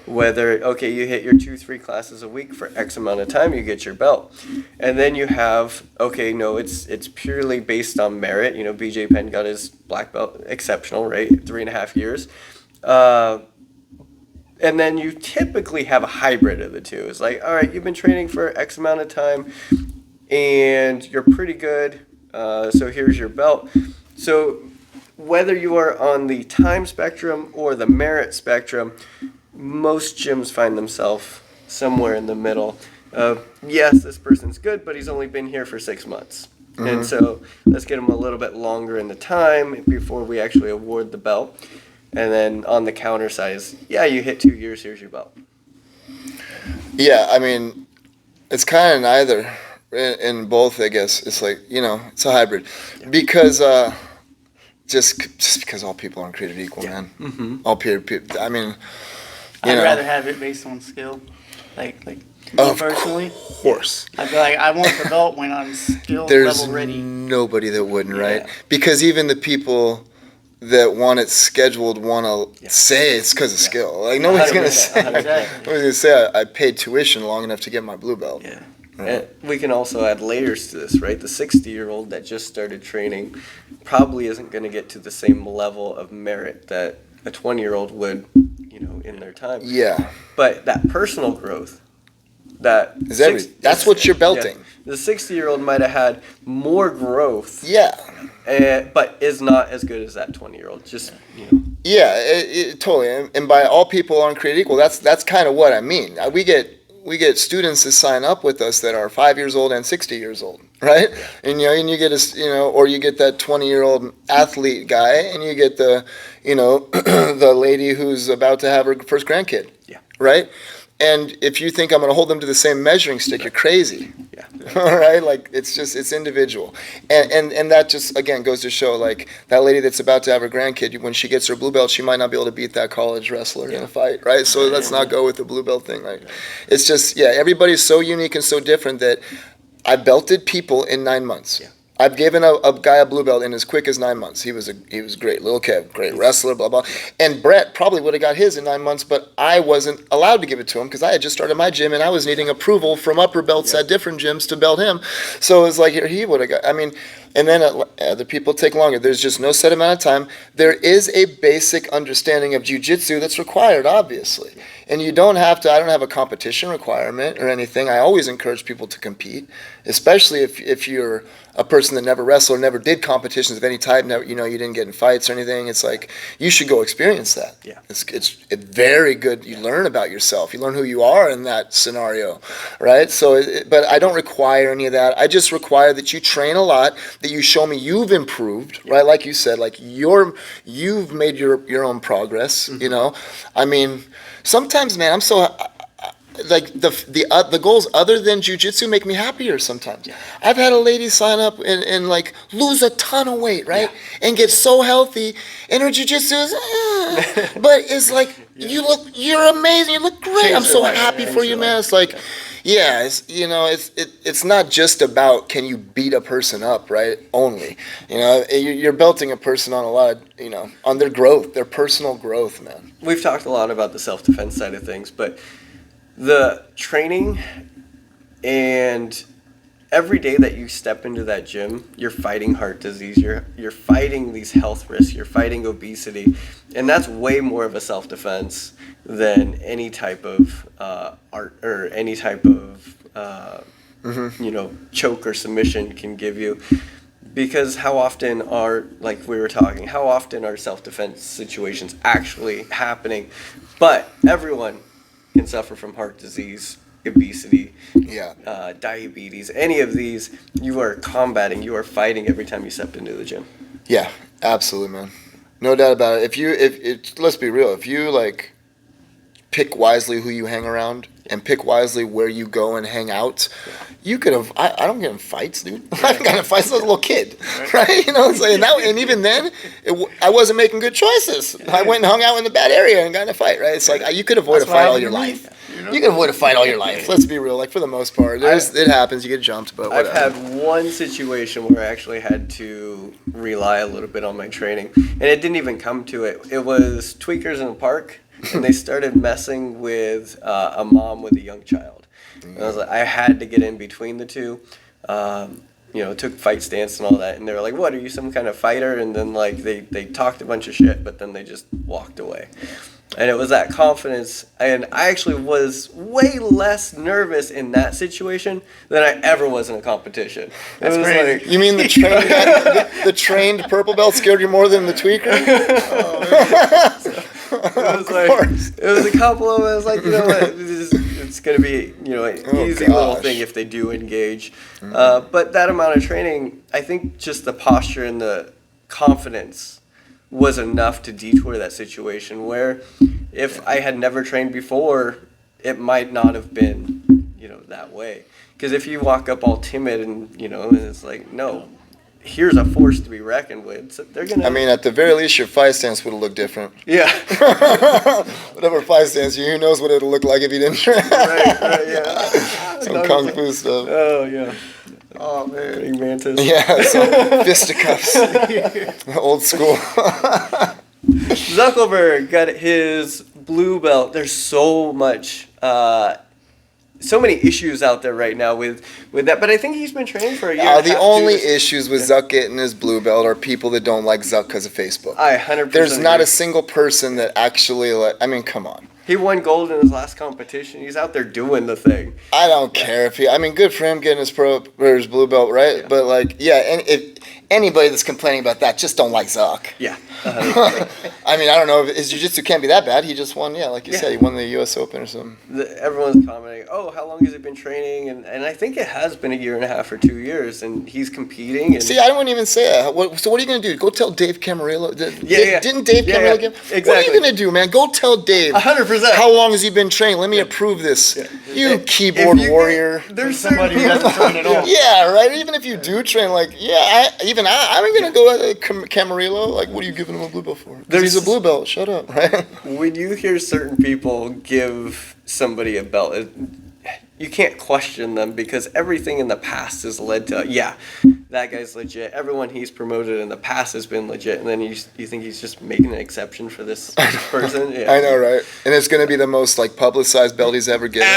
Whether, okay, you hit your 2-3 classes a week for X amount of time, you get your belt. And then you have, okay, no, it's purely based on merit. You know, BJ Penn got his black belt, exceptional, right? 3.5 years. And then you typically have a hybrid of the two. It's like, all right, you've been training for X amount of time and you're pretty good, so here's your belt. So whether you are on the time spectrum or the merit spectrum, most gyms find themselves somewhere in the middle of, yes, this person's good, but he's only been here for 6 months. Mm-hmm. And so let's get him a little bit longer in the time before we actually award the belt. And then on the counter side is, yeah, you hit 2 years, here's your belt. Yeah, I mean, it's kind of neither. In both, I guess. It's like, you know, it's a hybrid. Yeah. Because, just because all people aren't created equal, man. Mm-hmm. All people, I mean, I'd rather have it based on skill. Like personally. Of course. I feel like I want the belt when I'm skill level ready. There's nobody that wouldn't, right? Yeah. Because even the people that want it scheduled want to say it's because of skill. Like nobody's gonna say I paid tuition long enough to get my blue belt. Yeah. Right. And we can also add layers to this, right? The 60-year-old that just started training probably isn't going to get to the same level of merit that a 20-year-old would, you know, in their time. Yeah. But that personal growth, that's what you're belting. Yeah, the 60-year-old might have had more growth. Yeah. But is not as good as that 20-year-old. Just, you know. Yeah, totally. And by all people aren't created equal, that's kind of what I mean. We get students to sign up with us that are 5 years old and 60 years old, right? And you get or you get that 20-year-old athlete guy, and you get the the lady who's about to have her first grandkid, right? And if you think I'm going to hold them to the same measuring stick, you're crazy. Yeah. All right? Like, it's individual. And that just, again, goes to show, like, that lady that's about to have her grandkid, when she gets her blue belt, she might not be able to beat that college wrestler in a fight, right? So let's not go with the blue belt thing. Like, it's just, everybody's so unique and so different that I belted people in 9 months. Yeah. I've given a guy a blue belt in as quick as 9 months. He was great. Little Kev, great wrestler, blah, blah. And Brett probably would have got his in 9 months, but I wasn't allowed to give it to him because I had just started my gym and I was needing approval from upper belts at different gyms to belt him. So it was like, he would have got, I mean, and then other people take longer. There's just no set amount of time. There is a basic understanding of jiu-jitsu that's required, obviously. And you don't have to, I don't have a competition requirement or anything. I always encourage people to compete, especially if you're a person that never wrestled or never did competitions of any type, never, you didn't get in fights or anything. It's like, you should go experience that. Yeah. It's very good. You learn about yourself. You learn who you are in that scenario, right? So, but I don't require any of that. I just require that you train a lot, that you show me you've improved, right? Like you said, like you've made your own progress, I mean, sometimes, man, I'm so... like the goals other than jiu-jitsu make me happier sometimes. Yeah. I've had a lady sign up and like lose a ton of weight, right? Yeah. And get so healthy, and her jiu-jitsu is, but it's like, you're amazing, you look great. I'm so happy for you, man. It's like, it's not just about can you beat a person up, right? Only, you're belting a person on a lot of, on their growth, their personal growth, man. We've talked a lot about the self-defense side of things, but the training, and every day that you step into that gym, you're fighting heart disease, you're fighting these health risks, you're fighting obesity, and that's way more of a self-defense than any type of art or any type of choke or submission can give you. Because how often how often are self-defense situations actually happening? But everyone can suffer from heart disease, obesity, diabetes, any of these. You are combating, you are fighting every time you step into the gym. Yeah, absolutely, man. No doubt about it. If let's be real, if you like pick wisely who you hang around and pick wisely where you go and hang out, you could have. I don't get in fights, dude. I haven't gotten in fights as a little kid, right? It's like, and even then, I wasn't making good choices. I went and hung out in the bad area and got in a fight, right? It's like you could avoid a fight all your life. You can avoid a fight all your life. Let's be real. Like, for the most part, it happens. You get jumped, but whatever. I've had one situation where I actually had to rely a little bit on my training, and it didn't even come to it. It was tweakers in the park, and they started messing with a mom with a young child. And I was like, I had to get in between the two. Took fight stance and all that, and they were like, "What, are you some kind of fighter?" And then like they talked a bunch of shit, but then they just walked away. And it was that confidence, and I actually was way less nervous in that situation than I ever was in a competition. That's crazy. You mean the trained the trained purple belt scared you more than the tweaker? It was a couple of them. I was like, what, it's going to be an easy little thing if they do engage. But that amount of training, I think just the posture and the confidence was enough to detour that situation, where if I had never trained before, it might not have been that way. Because if you walk up all timid and and it's like, no, here's a force to be reckoned with. So they're gonna. I mean, at the very least, your fight stance would have looked different. Yeah. Whatever fight stance who knows what it'll look like if you didn't train. right, yeah. Some kung fu stuff. Oh yeah. Oh man, Big Mantis. Yeah, some fisticuffs. Old school. Zuckelberg got his blue belt. There's so many issues out there right now with that, but I think he's been training for a year. The only issues with Zuck getting his blue belt are people that don't like Zuck because of Facebook. I 100%. There's not a single person that actually come on. He won gold in his last competition. He's out there doing the thing. I don't care if good for him getting his his blue belt, right? Yeah. But and if anybody that's complaining about that just don't like Zuck. Yeah. I don't know if his jiu-jitsu can't be that bad. He just won, like you said, he won the U.S. Open or something. Everyone's commenting, oh, how long has he been training? And I think it has been a year and a half or 2 years, and he's competing. And see, I wouldn't even say that. So what are you going to do? Go tell Dave Camarillo? Didn't Dave Camarillo give? Exactly. What are you going to do, man? Go tell Dave. 100%. How long has he been training? Let me approve this. Yeah. You keyboard warrior. There's somebody who doesn't train at all. Yeah, right? Even if you do train, I'm going to go at Camarillo. Like, what are you giving him a blue belt for? Because he's a blue belt. Shut up, right? When you hear certain people give somebody a belt, you can't question them, because everything in the past has led to, that guy's legit. Everyone he's promoted in the past has been legit, and then you think he's just making an exception for this person? Yeah. I know, right? And it's going to be the most like publicized belt he's ever given.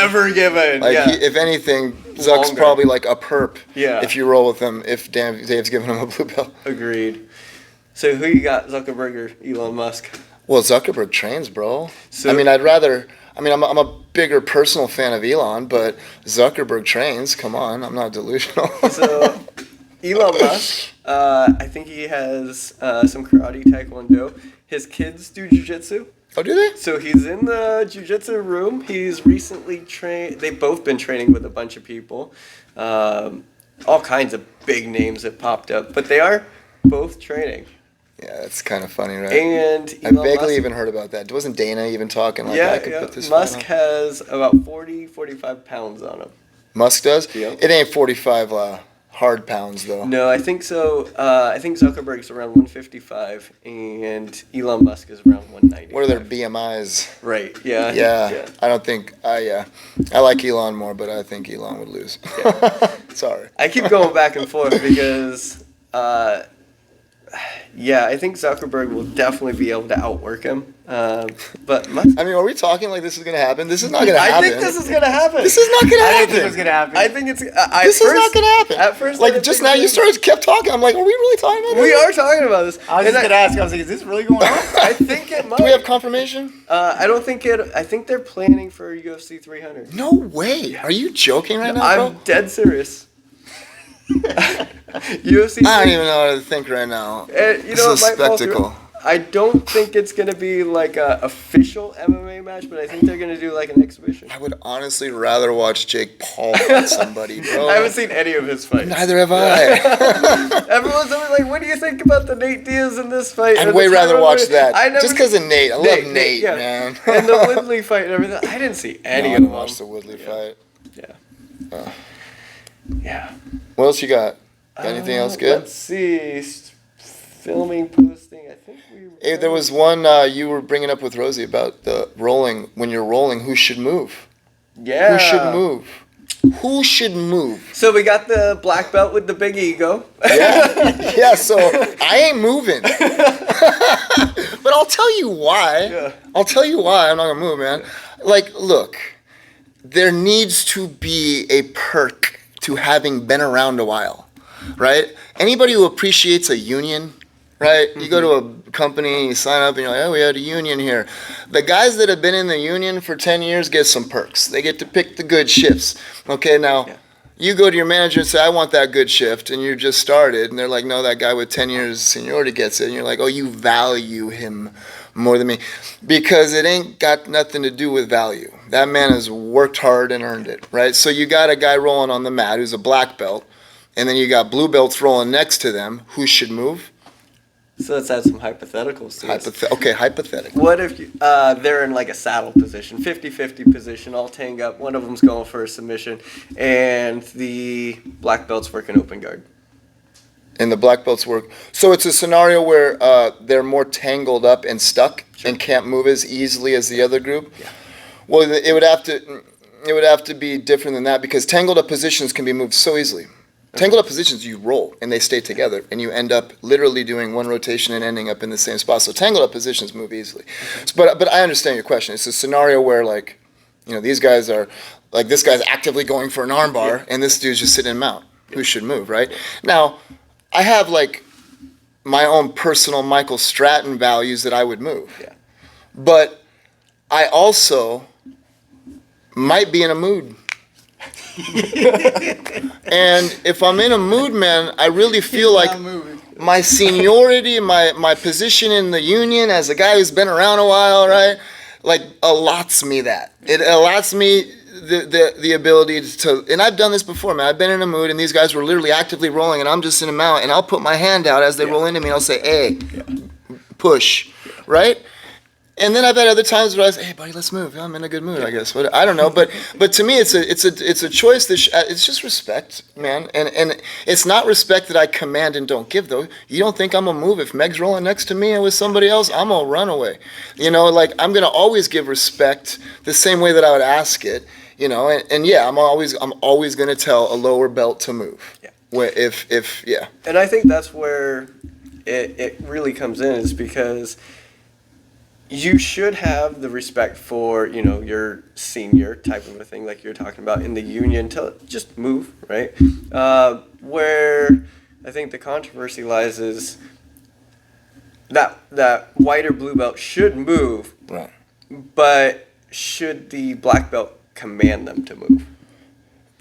Like, yeah. if anything, Zuck's Longer. probably like a perp. Yeah. If you roll with him, if Dave's giving him a blue belt. Agreed. So who you got, Zuckerberg or Elon Musk? Well, Zuckerberg trains, bro. So- I'm a bigger personal fan of Elon, but Zuckerberg trains. Come on, I'm not delusional. So Elon Musk, I think he has some karate, taekwondo. His kids do jiu-jitsu. Oh, do they? So he's in the jiu-jitsu room. He's recently trained. They've both been training with a bunch of people. All kinds of big names have popped up, but they are both training. Yeah, that's kind of funny, right? And I Elon vaguely Musk, even heard about that. Wasn't Dana even talking like I could put this Musk fight on? has about 45 pounds on him. Musk does? Yeah. It ain't 45 hard pounds, though. No, I think so. I think Zuckerberg's around 155, and Elon Musk is around 190. What are their BMIs? Right. Yeah. Yeah, I don't think I like Elon more, but I think Elon would lose. Yeah. Sorry. I keep going back and forth because, I think Zuckerberg will definitely be able to outwork him. But Musk, I mean, are we talking like this is gonna happen? This is not gonna happen. I think this is gonna happen. This is not gonna I happen. didn't think it was gonna happen. I think it's. This is not gonna happen. At first, I like didn't just think now, it you was- kept talking. I'm like, are we really talking about this? We are talking about this. I was And just gonna ask. I was like, is this really going on? I think it might. Do we have confirmation? I don't think it. I think they're planning for UFC 300. No way. Are you joking right now, bro? I'm dead serious. UFC. I don't even know what to think right now. You This know, is it a might fall through. spectacle. I don't think it's gonna be like a official MMA match, but I think they're gonna do like an exhibition. I would honestly rather watch Jake Paul fight somebody, bro. I haven't seen any of his fights. Neither have I. Everyone's always like, "What do you think about the Nate Diaz in this fight?" I'd Or the way rather Tyron watch Woodley?" that. I never Just because of Nate. I love Nate, yeah. man. And the Woodley fight and everything. I didn't see any I of them. watched the Woodley fight. Yeah. Yeah. What else you got? Got anything else good? Let's see. Filming, posting. I think we. Hey, there was one you were bringing up with Rosie about the rolling. When you're rolling, who should move? Yeah. Who should move? Who should move? So we got the black belt with the big ego. Yeah, yeah. So I ain't moving. But I'll tell you why. Yeah. I'll tell you why I'm not gonna move, man. Like, look, there needs to be a perk to having been around a while, right? Anybody who appreciates a union, right? You go to a company, you sign up, and you're like, oh, we had a union here. The guys that have been in the union for 10 years get some perks. They get to pick the good shifts. Okay, now, you go to your manager and say, I want that good shift, and you just started, and they're like, no, that guy with 10 years seniority gets it. And you're like, oh, you value him more than me. Because it ain't got nothing to do with value. That man has worked hard and earned it, right? So you got a guy rolling on the mat who's a black belt, and then you got blue belts rolling next to them. Who should move? So let's add some hypotheticals to this. Okay, hypothetical. What if they're in like a saddle position, 50-50 position, all tangled up, one of them's going for a submission, and the black belt's working open guard? And the black belts work. So it's a scenario where they're more tangled up and stuck and can't move as easily as the other group? Yeah. Well, it would have to be different than that because tangled up positions can be moved so easily. Tangled up positions, you roll and they stay together, and you end up literally doing one rotation and ending up in the same spot. So tangled up positions move easily. But I understand your question. It's a scenario where, like, you know, these guys are, like, this guy's actively going for an armbar, and this dude's just sitting in mount. Who should move, right? Now, I have, like, my own personal Michael Stratton values that I would move. Yeah. But I also might be in a mood. And if I'm in a mood, man, I really feel like my seniority, my position in the union as a guy who's been around a while, right? Like, allots me that. It allots me the ability to, and I've done this before, man. I've been in a mood, and these guys were literally actively rolling, and I'm just in a mount, and I'll put my hand out as they roll into me, and I'll say, hey, push, right? And then I've had other times where I say, "Hey, buddy, let's move. I'm in a good mood, I guess." But I don't know. But to me, it's a choice that it's just respect, man. And it's not respect that I command and don't give, though. You don't think I'm gonna move if Meg's rolling next to me and with somebody else? I'm gonna run away. You know, like, I'm gonna always give respect the same way that I would ask it. You know, and yeah, I'm always gonna tell a lower belt to move. Yeah. If yeah. And I think that's where it really comes in, is because you should have the respect for, your senior type of a thing, like you're talking about in the union, to just move, right? Where I think the controversy lies is that white or blue belt should move, Right. but should the black belt command them to move?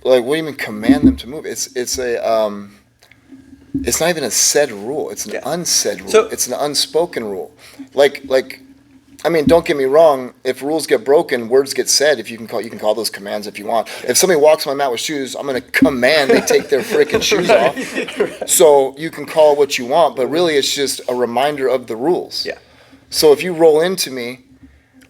Like, what do you mean command them to move? It's not even a said rule. It's an unsaid rule. It's an unspoken rule. Like, I mean, don't get me wrong. If rules get broken, words get said. If you can call those commands if you want. If somebody walks my mat with shoes, I'm gonna command they take their freaking shoes off. So you can call it what you want, but really it's just a reminder of the rules. Yeah. So if you roll into me,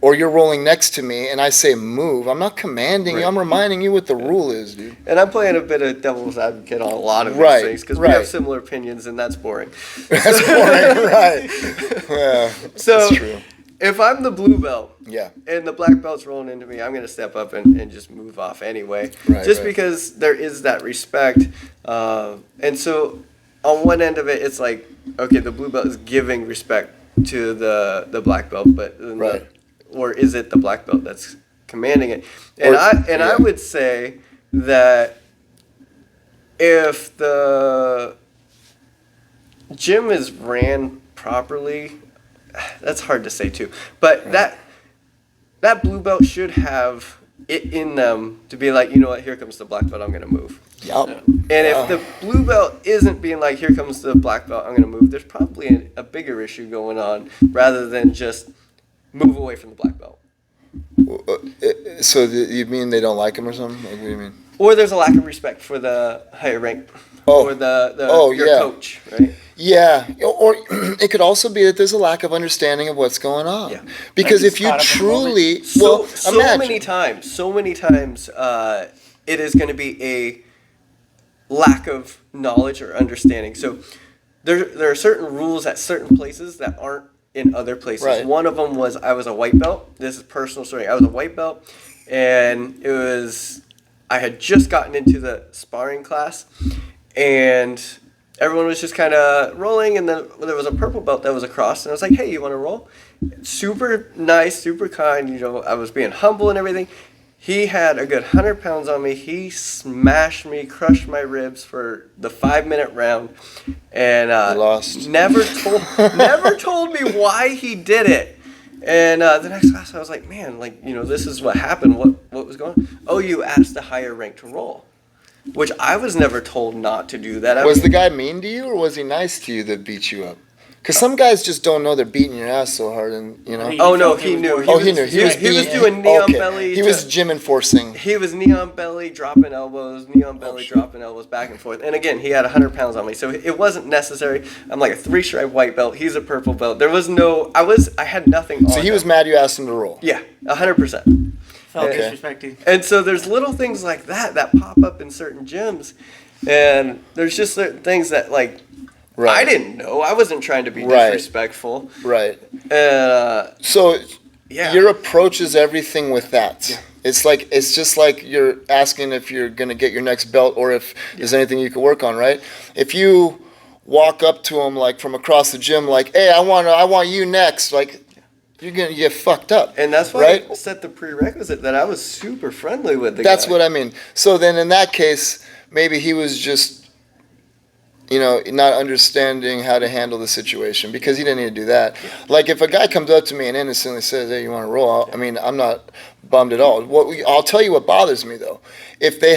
or you're rolling next to me, and I say move, I'm not commanding you. I'm reminding you what the rule is, dude. And I'm playing a bit of devil's advocate on a lot of these things, because we have similar opinions, and that's boring. That's boring, right? Yeah, so that's true. If I'm the blue belt, Yeah. and the black belt's rolling into me, I'm going to step up and just move off anyway, because there is that respect. And so on one end of it, it's like, okay, the blue belt is giving respect to the black belt, but or is it the black belt that's commanding it? And I would say that if the gym is ran properly, that's hard to say too, but that blue belt should have it in them to be like, you know what, here comes the black belt, I'm going to move. Yep. And if the blue belt isn't being like, here comes the black belt, I'm going to move, there's probably a bigger issue going on rather than just move away from the black belt. So you mean they don't like him or something? Like, what do you mean? Or there's a lack of respect for the higher rank, or your coach, right? Yeah, or it could also be that there's a lack of understanding of what's going on. Yeah. Because Like if you truly, so imagine. many times, it is going to be a lack of knowledge or understanding. So there are certain rules at certain places that aren't in other places. Right. One of them was, I was a white belt. This is a personal story. I was a white belt, and I had just gotten into the sparring class, and everyone was just kind of rolling, and then there was a purple belt that was across, and I was like, hey, you want to roll? Super nice, super kind, I was being humble and everything. He had a good 100 pounds on me. He smashed me, crushed my ribs for the 5-minute round, and lost. Never told me why he did it. And the next class, I was like, man, this is what happened. What was going on? Oh, you asked the higher rank to roll, which I was never told not to do that. Was the guy mean to you, or was he nice to you that beat you up? Because some guys just don't know they're beating your ass so hard, and Oh no, he knew. He knew. He was doing neon belly. He was gym enforcing. He was neon belly, dropping elbows, dropping elbows back and forth. And again, he had 100 pounds on me, so it wasn't necessary. I'm like a 3-stripe white belt. He's a purple belt. There was no. I had nothing on. So he was mad you asked him to roll. Yeah, 100%. Felt disrespected. And so there's little things like that pop up in certain gyms, and there's just certain things that I didn't know. I wasn't trying to be disrespectful. Right. So your approach is everything with that. Yeah. It's just like you're asking if you're gonna get your next belt or if there's anything you can work on, right? If you walk up to him from across the gym, hey, I want you next, you're gonna get fucked up. And that's why I set the prerequisite that I was super friendly with the guy. That's what I mean. So then in that case, maybe he was just not understanding how to handle the situation, because he didn't need to do that. Yeah. If a guy comes up to me and innocently says, hey, you want to roll? I'm not bummed at all. I'll tell you what bothers me, though. If they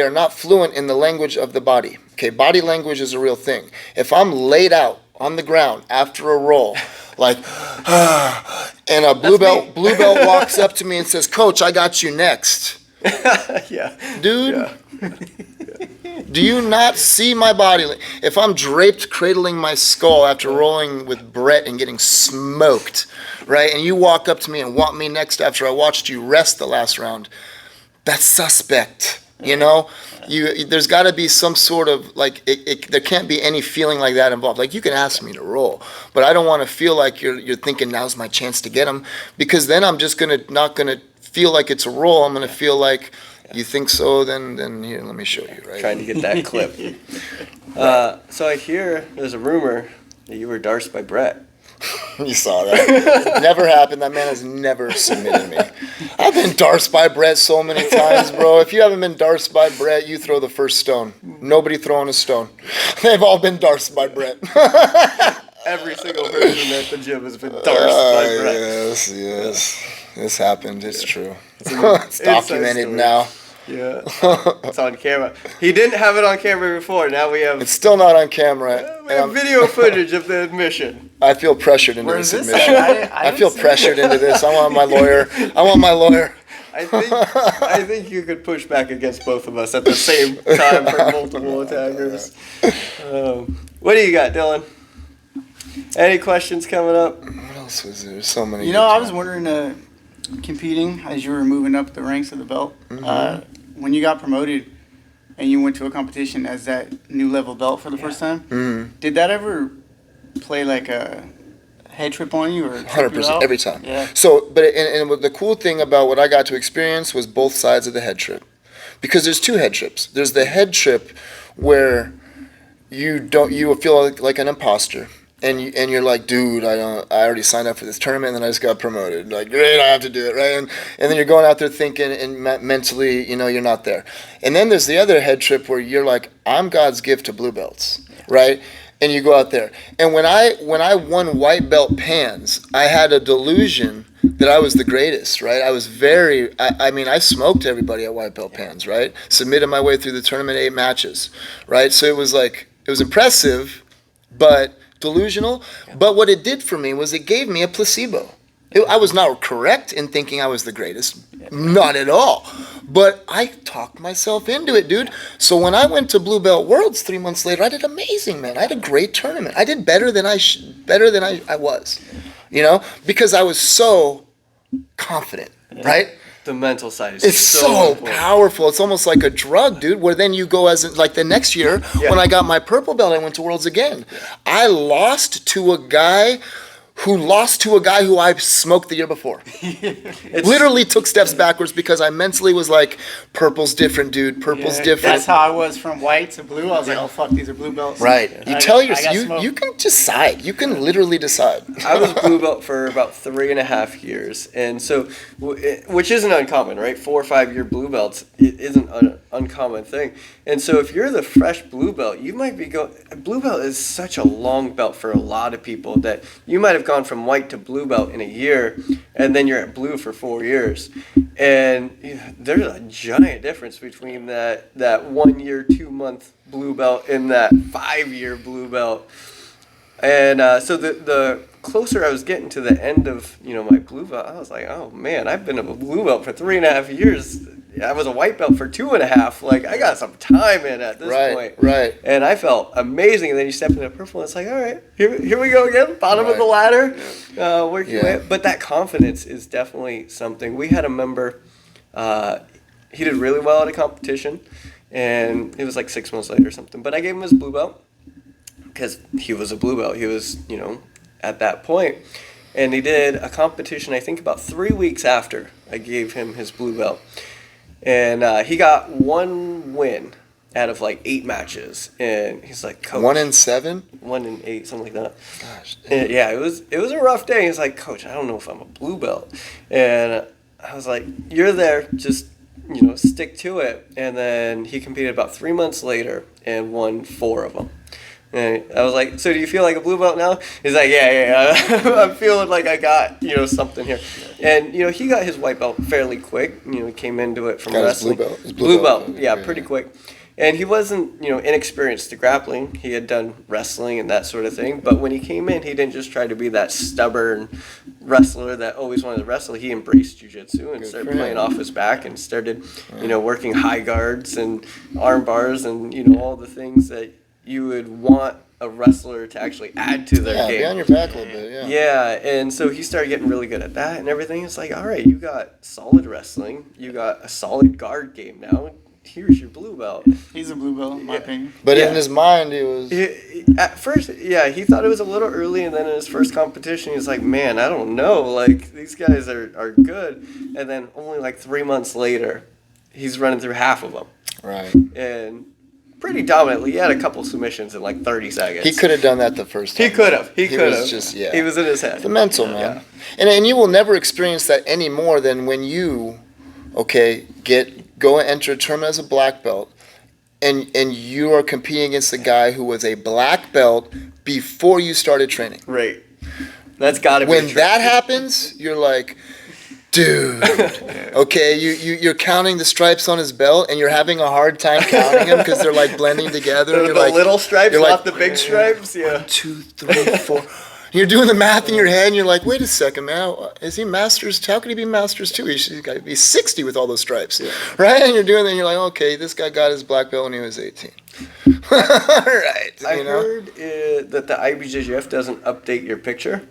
are not fluent in the language of the body, okay, body language is a real thing. If I'm laid out on the ground after a roll, and a blue belt walks up to me and says, Coach, I got you next. Yeah. Dude. Yeah. Do you not see my body? If I'm draped cradling my skull after rolling with Brett and getting smoked, right? And you walk up to me and want me next after I watched you rest the last round, that's suspect, There's got to be some sort of, there can't be any feeling like that involved. You can ask me to roll, but I don't want to feel like you're thinking now's my chance to get him, because then I'm just not going to feel like it's a roll. I'm going to feel like You think so? Then here, let me show you. Right. Trying to get that clip. So I hear there's a rumor that you were dorsed by Brett. You saw that. Never happened. That man has never submitted me. I've been dorsed by Brett so many times, bro. If you haven't been dorsed by Brett, you throw the first stone. Nobody throwing a stone. They've all been dorsed by Brett. Every single person at the gym has been dorsed by Brett. Yes. This happened. It's true. It's documented now. Yeah, it's on camera. He didn't have it on camera before. Now we have. It's still not on camera. We have video footage of the admission. I feel pressured into Where this is this admission. at? I feel pressured into this. I want my lawyer. I think you could push back against both of us at the same time for multiple attackers. What do you got, Dylan? Any questions coming up? What else was there? So many. You know, I was wondering, competing as you were moving up the ranks of the belt, when you got promoted and you went to a competition as that new level belt for the first time, did that ever play like a head trip on you, or 100% every time. Yeah. So, but the cool thing about what I got to experience was both sides of the head trip, because there's two head trips. There's the head trip where you feel like an imposter. And you're like, dude, I already signed up for this tournament, and then I just got promoted. Like, great, I have to do it, right? And then you're going out there thinking, and mentally, you're not there. And then there's the other head trip where you're like, I'm God's gift to blue belts, right? And you go out there. And when I won white belt pans, I had a delusion that I was the greatest, right? I was I smoked everybody at white belt pans, right? Submitted my way through the tournament, 8 matches, right? So it was impressive, but delusional. But what it did for me was it gave me a placebo. I was not correct in thinking I was the greatest. Not at all. But I talked myself into it, dude. So when I went to Blue Belt Worlds 3 months later, I did amazing, man. I had a great tournament. I did better than I was, because I was so confident, right? The mental side is it's so important. Powerful. It's almost like a drug, dude, where then you go like the next year when I got my purple belt, I went to Worlds again. I lost to a guy who I smoked the year before. Literally took steps backwards because I mentally was like, purple's different, dude. Purple's different. That's how I was from white to blue. I was like, oh, fuck, these are blue belts. Right. You tell yourself, you can decide. You can literally decide. I was blue belt for about 3.5 years. And so, which isn't uncommon, right? 4 or 5 year blue belts isn't an uncommon thing. And so if you're the fresh blue belt, you might be blue belt is such a long belt for a lot of people that you might have gone from white to blue belt in a year, and then you're at blue for 4 years. And there's a giant difference between that 1 year, 2 month blue belt and that 5 year blue belt. And so the closer I was getting to the end of my blue belt, I was like, oh man, I've been a blue belt for 3.5 years. I was a white belt for 2.5. Like, I got some time in at this point. Right. And I felt amazing. And then you step into purple, and it's like, all right, here we go again. Bottom of the ladder. Working way. But that confidence is definitely something. We had a member, he did really well at a competition, and it was like 6 months later or something. But I gave him his blue belt because he was a blue belt. He was, at that point. And he did a competition, I think, about 3 weeks after I gave him his blue belt. And he got 1 win out of like 8 matches, and he's like, Coach, 1 in 7, 1 in 8, something like that. Gosh, And, yeah, it was a rough day. He's like, Coach, I don't know if I'm a blue belt, and I was like, you're there, just stick to it. And then he competed about 3 months later and won 4 of them. And I was like, so do you feel like a blue belt now? He's like, yeah. I'm feeling like I got, something here. And, he got his white belt fairly quick. He came into it from wrestling. His blue belt. Yeah, pretty quick. And he wasn't, inexperienced to grappling. He had done wrestling and that sort of thing. But when he came in, he didn't just try to be that stubborn wrestler that always wanted to wrestle. He embraced Jiu Jitsu and started playing off his back and started, working high guards and arm bars and, all the things that you would want a wrestler to actually add to their game. Yeah, be on your back a little bit, Yeah, and so he started getting really good at that and everything. It's like, all right, you got solid wrestling. You got a solid guard game now. Here's your blue belt. He's a blue belt, in my opinion. But in his mind, he was... At first, he thought it was a little early, and then in his first competition, he was like, man, I don't know. Like, these guys are good. And then only like 3 months later, he's running through half of them. Right. And pretty dominantly. He had a couple submissions in like 30 seconds. He could have done that the first time. He could have. He could have. was just, yeah. He was in his head. The mental, man. Yeah. And you will never experience that any more than when you, go and enter a tournament as a black belt, and you are competing against a guy who was a black belt before you started training. Right. That's got to be When that happens, you're like, dude, you're counting the stripes on his belt, and you're having a hard time counting them because they're like blending together. The little stripes, not the big stripes. Yeah. 1, 2, 3, 4. You're doing the math in your head, and you're like, wait a second, man. Is he Masters? How could he be Masters 2? He's got to be 60 with all those stripes. Yeah. Right? And you're doing that, and you're like, okay, this guy got his black belt when he was 18. All right. I heard that the IBJJF doesn't update your picture.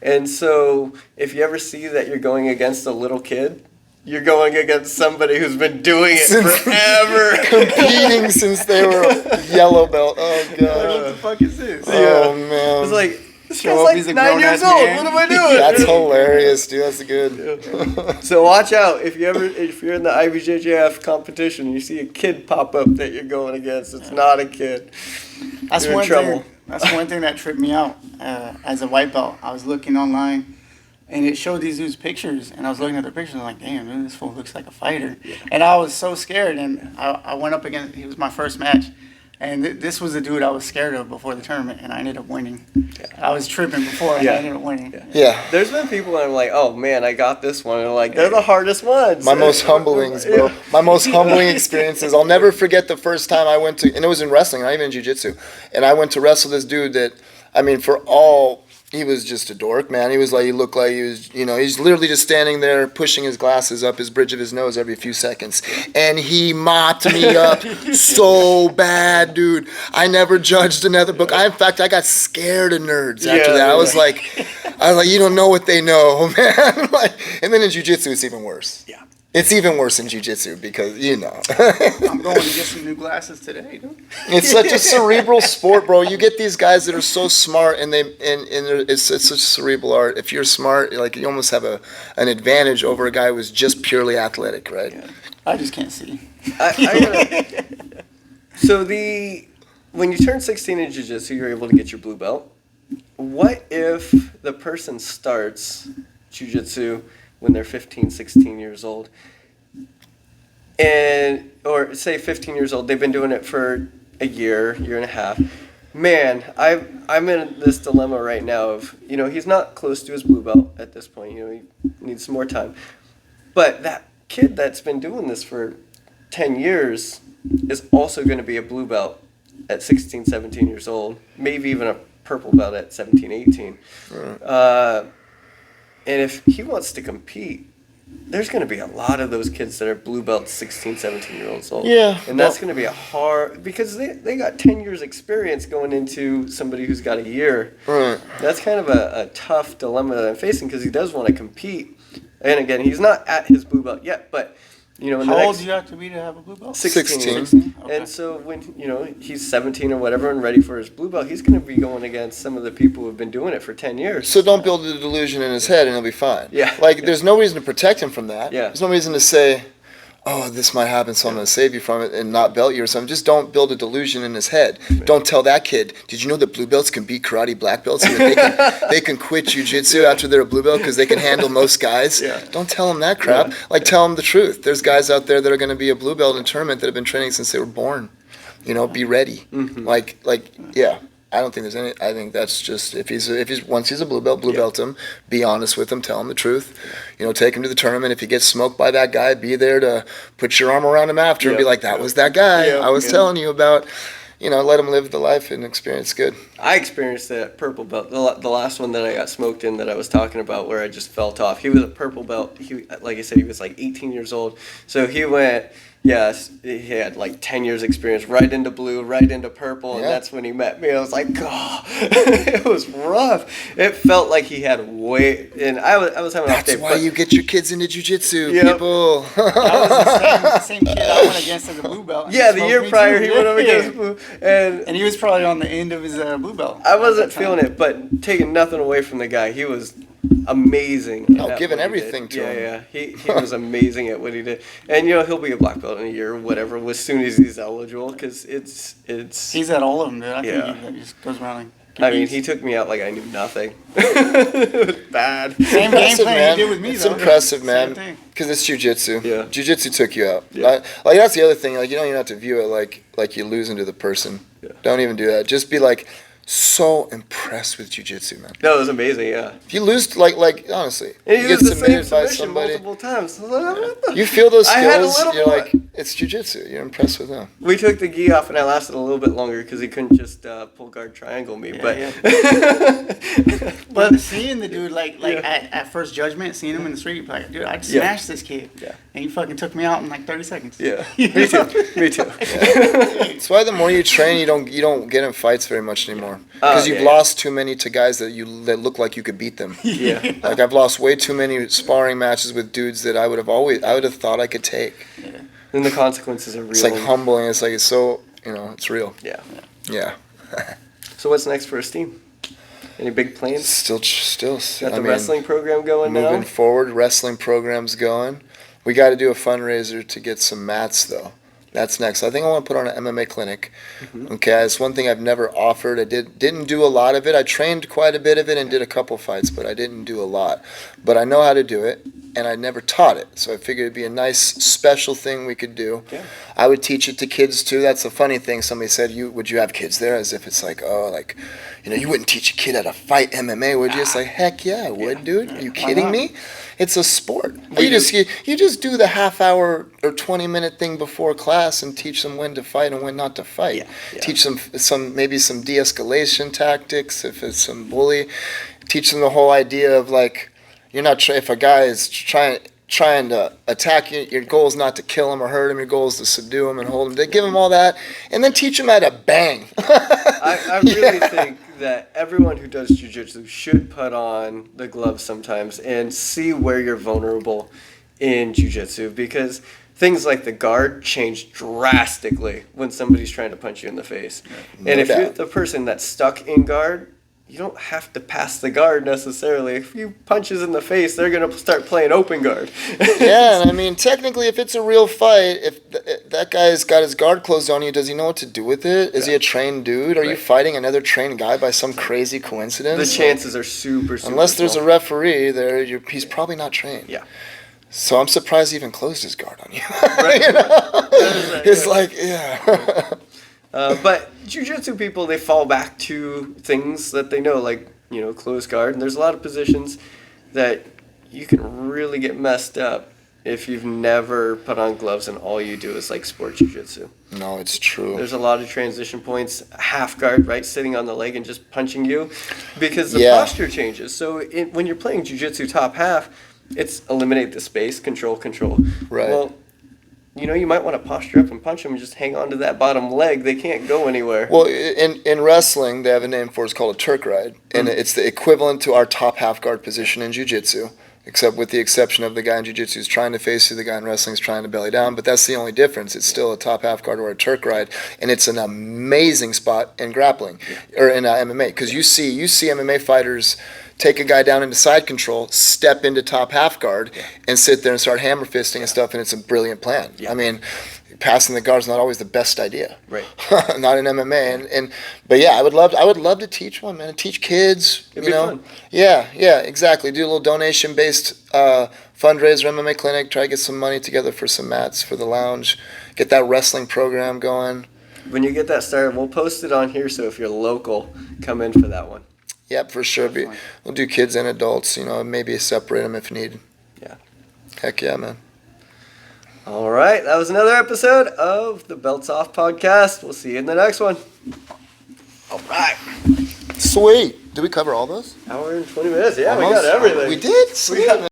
And so if you ever see that you're going against a little kid, you're going against somebody who's been doing it forever. Competing since they were a yellow belt. Oh, God. What the fuck is this? Oh, man. It's like, this Show guy's up, like 9 years old. man. What am I doing? That's hilarious, dude. That's good. So watch out if you're in the IBJJF competition and you see a kid pop up that you're going against. It's not a kid. That's You're in one trouble. thing. That's one thing that tripped me out as a white belt. I was looking online, and it showed these dudes' pictures, and I was looking at their pictures, and I'm like, damn, dude, this fool looks like a fighter. Yeah. And I was so scared, and I went up against. It was my first match, and this was the dude I was scared of before the tournament, and I ended up winning. Yeah. I was tripping before, and I ended up winning. Yeah. There's been people that I'm like, oh man, I got this one. And they're like, they're the hardest ones. My most humblings, bro. Yeah. My most humbling experiences. I'll never forget the first time I went to, and it was in wrestling, not even in jiu-jitsu. And I went to wrestle this dude that, he was just a dork, man. He looked like he was, he's literally just standing there pushing his glasses up his bridge of his nose every few seconds. And he mopped me up so bad, dude. I never judged another book. In fact, I got scared of nerds after that. I was like, you don't know what they know, man. And then in jiu-jitsu, it's even worse. Yeah. It's even worse in jiu-jitsu because, I'm going to get some new glasses today, dude. It's such a cerebral sport, bro. You get these guys that are so smart, and it's such a cerebral art. If you're smart, you almost have an advantage over a guy who's just purely athletic, right? Yeah. I just can't see. So when you turn 16 in jiu-jitsu, you're able to get your blue belt. What if the person starts jiu-jitsu when they're 15, 16 years old, or say 15 years old, they've been doing it for a year and a half. Man, I'm in this dilemma right now of, he's not close to his blue belt at this point. He needs some more time. But that kid that's been doing this for 10 years is also going to be a blue belt at 16, 17 years old, maybe even a purple belt at 17, 18. Right. And if he wants to compete, there's going to be a lot of those kids that are blue belts, 16, 17-year-olds old. Yeah. And that's going to be a hard, because they got 10 years experience going into somebody who's got a year. Right. That's kind of a tough dilemma that I'm facing because he does want to compete. And again, he's not at his blue belt yet, but how old do you have to be to have a blue belt? 16. Okay. And so when he's 17 or whatever and ready for his blue belt, he's going to be going against some of the people who have been doing it for 10 years. So don't build a delusion in his head and he'll be fine. Yeah. There's no reason to protect him from that. Yeah. There's no reason to say, oh, this might happen, so I'm going to save you from it and not belt you or something. Just don't build a delusion in his head. Right. Don't tell that kid, did you know that blue belts can beat karate black belts and that they can quit jiu-jitsu after they're a blue belt because they can handle most guys? Yeah. Don't tell him that crap. Yeah. Tell him the truth. There's guys out there that are going to be a blue belt in a tournament that have been training since they were born. Be ready. Mm-hmm. Yeah. I don't think there's any. I think that's just if he's once he's a blue belt him. Be honest with him. Tell him the truth. Take him to the tournament. If he gets smoked by that guy, be there to put your arm around him after and be like, "That was that guy I was telling you about." Let him live the life and experience good. I experienced that purple belt. The last one that I got smoked in that I was talking about, where I just felt off. He was a purple belt. He, like I said, he was 18 years old. So he went. Yes, he had 10 years experience, right into blue, right into purple, and that's when he met me. I was like, oh, it was rough. It felt like he had and I was having a rough day. That's why you get your kids into jiu-jitsu, people. That was the same kid I went against as a blue belt. Yeah, the year prior he went up against blue. And he was probably on the end of his blue belt. I wasn't feeling it, but taking nothing away from the guy. He was amazing. Oh, at giving what he everything did. to him. Yeah. He was amazing at what he did. And, you know, he'll be a black belt in a year or whatever as soon as he's eligible because it's. He's at all of them, dude. I Yeah. think he just goes around and I mean, competes. he took me out like I knew nothing. It was bad. Same game Impressive, plan man. you did with me, It's though. impressive, Same man. thing. Because it's jujitsu. Yeah. Jujitsu took you out. Yeah. Like that's the other thing. Like you don't even have to view it like you're losing to the person. Yeah. Don't even do that. Just be like so impressed with jujitsu, man. No, it was amazing, yeah. If you lose, like honestly, And he you get used the same submitted by submission somebody. multiple times. I was like, what the- You feel those I had a skills. little You're more. like, it's jujitsu. You're impressed with them. We took the gi off, and I lasted a little bit longer because he couldn't just pull guard triangle me. Yeah, but But seeing the dude, like Yeah. at first judgment, seeing him in the street, like, dude, I just Yeah. smashed this kid. Yeah. And he fucking took me out in like 30 seconds. yeah, me too. Me too. That's why the more you train, you don't get in fights very much anymore because you've yeah. lost too many to guys that look like you could beat them. Yeah. Like I've lost way too many sparring matches with dudes that I would have thought I could take. And the consequences are real. It's like humbling. It's like it's so it's real. Yeah. Yeah. So what's next for Esteem? Any big plans? Still. Got the wrestling program going moving now? forward, wrestling program's going. We got to do a fundraiser to get some mats though. That's next. I think I want to put on an MMA clinic. Mm-hmm. Okay, it's one thing I've never offered. I didn't do a lot of it. I trained quite a bit of it and did a couple fights, but I didn't do a lot. But I know how to do it, and I never taught it. So I figured it'd be a nice special thing we could do. Yeah. I would teach it to kids too. That's the funny thing. Somebody said, would you have kids there? As if it's like, you wouldn't teach a kid how to fight MMA, would you? It's like, heck yeah, I would, dude. Are you kidding me? It's a sport. You just do the half hour or 20-minute thing before class and teach them when to fight and when not to fight. Yeah, yeah. Teach them maybe some de-escalation tactics if it's some bully. Teach them the whole idea of like you're not if a guy is trying to attack you, your goal is not to kill him or hurt him. Your goal is to subdue him and hold him. They give him all that and then teach him how to bang. I really think that everyone who does jiu-jitsu should put on the gloves sometimes and see where you're vulnerable in jiu-jitsu because things like the guard change drastically when somebody's trying to punch you in the face. No And if doubt. you're the person that's stuck in guard, you don't have to pass the guard necessarily. If you punches in the face, they're going to start playing open guard. Yeah, and I mean, technically, if it's a real fight, if that guy's got his guard closed on you, does he know what to do with it? Is he a trained dude? Are you Right. fighting another trained guy by some crazy coincidence? The chances are super Unless there's a small. referee there, he's probably not trained. Yeah. So I'm surprised he even closed his guard on you. You know? It's like, yeah. But jiu-jitsu people, they fall back to things that they know, like, close guard. And there's a lot of positions that you can really get messed up if you've never put on gloves and all you do is, like, sport jiu-jitsu. No, it's true. There's a lot of transition points, half guard, right, sitting on the leg and just punching you because the Yeah. posture changes. So when you're playing jiu-jitsu top half, it's eliminate the space, control. Right. Well, you might want to posture up and punch them and just hang on to that bottom leg. They can't go anywhere. Well, in wrestling, they have a name for it. It's called a Turk ride. And it's the equivalent to our top half guard position in jiu-jitsu, except with the exception of the guy in jiu-jitsu is trying to face you, the guy in wrestling is trying to belly down. But that's the only difference. It's still a top half guard or a Turk ride. And it's an amazing spot in grappling or in MMA. Because you see MMA fighters take a guy down into side control, step into top half guard, and sit there and start hammer fisting and stuff, and it's a brilliant plan. Yeah. I mean, passing the guard is not always the best idea. Right. Not in MMA. But yeah, I would love to teach one, man. Teach kids. It'd be fun. Yeah, exactly. Do a little donation-based fundraiser, MMA clinic. Try to get some money together for some mats for the lounge. Get that wrestling program going. When you get that started, we'll post it on here, so if you're local, come in for that one. Yep, for sure. We'll do kids and adults. Maybe separate them if needed. Yeah. Heck yeah, man. All right, that was another episode of the Belts Off podcast. We'll see you in the next one. All right. Sweet. Did we cover all those? Hour and 20 minutes. Yeah, we Almost? got everything. We did? Sweet. got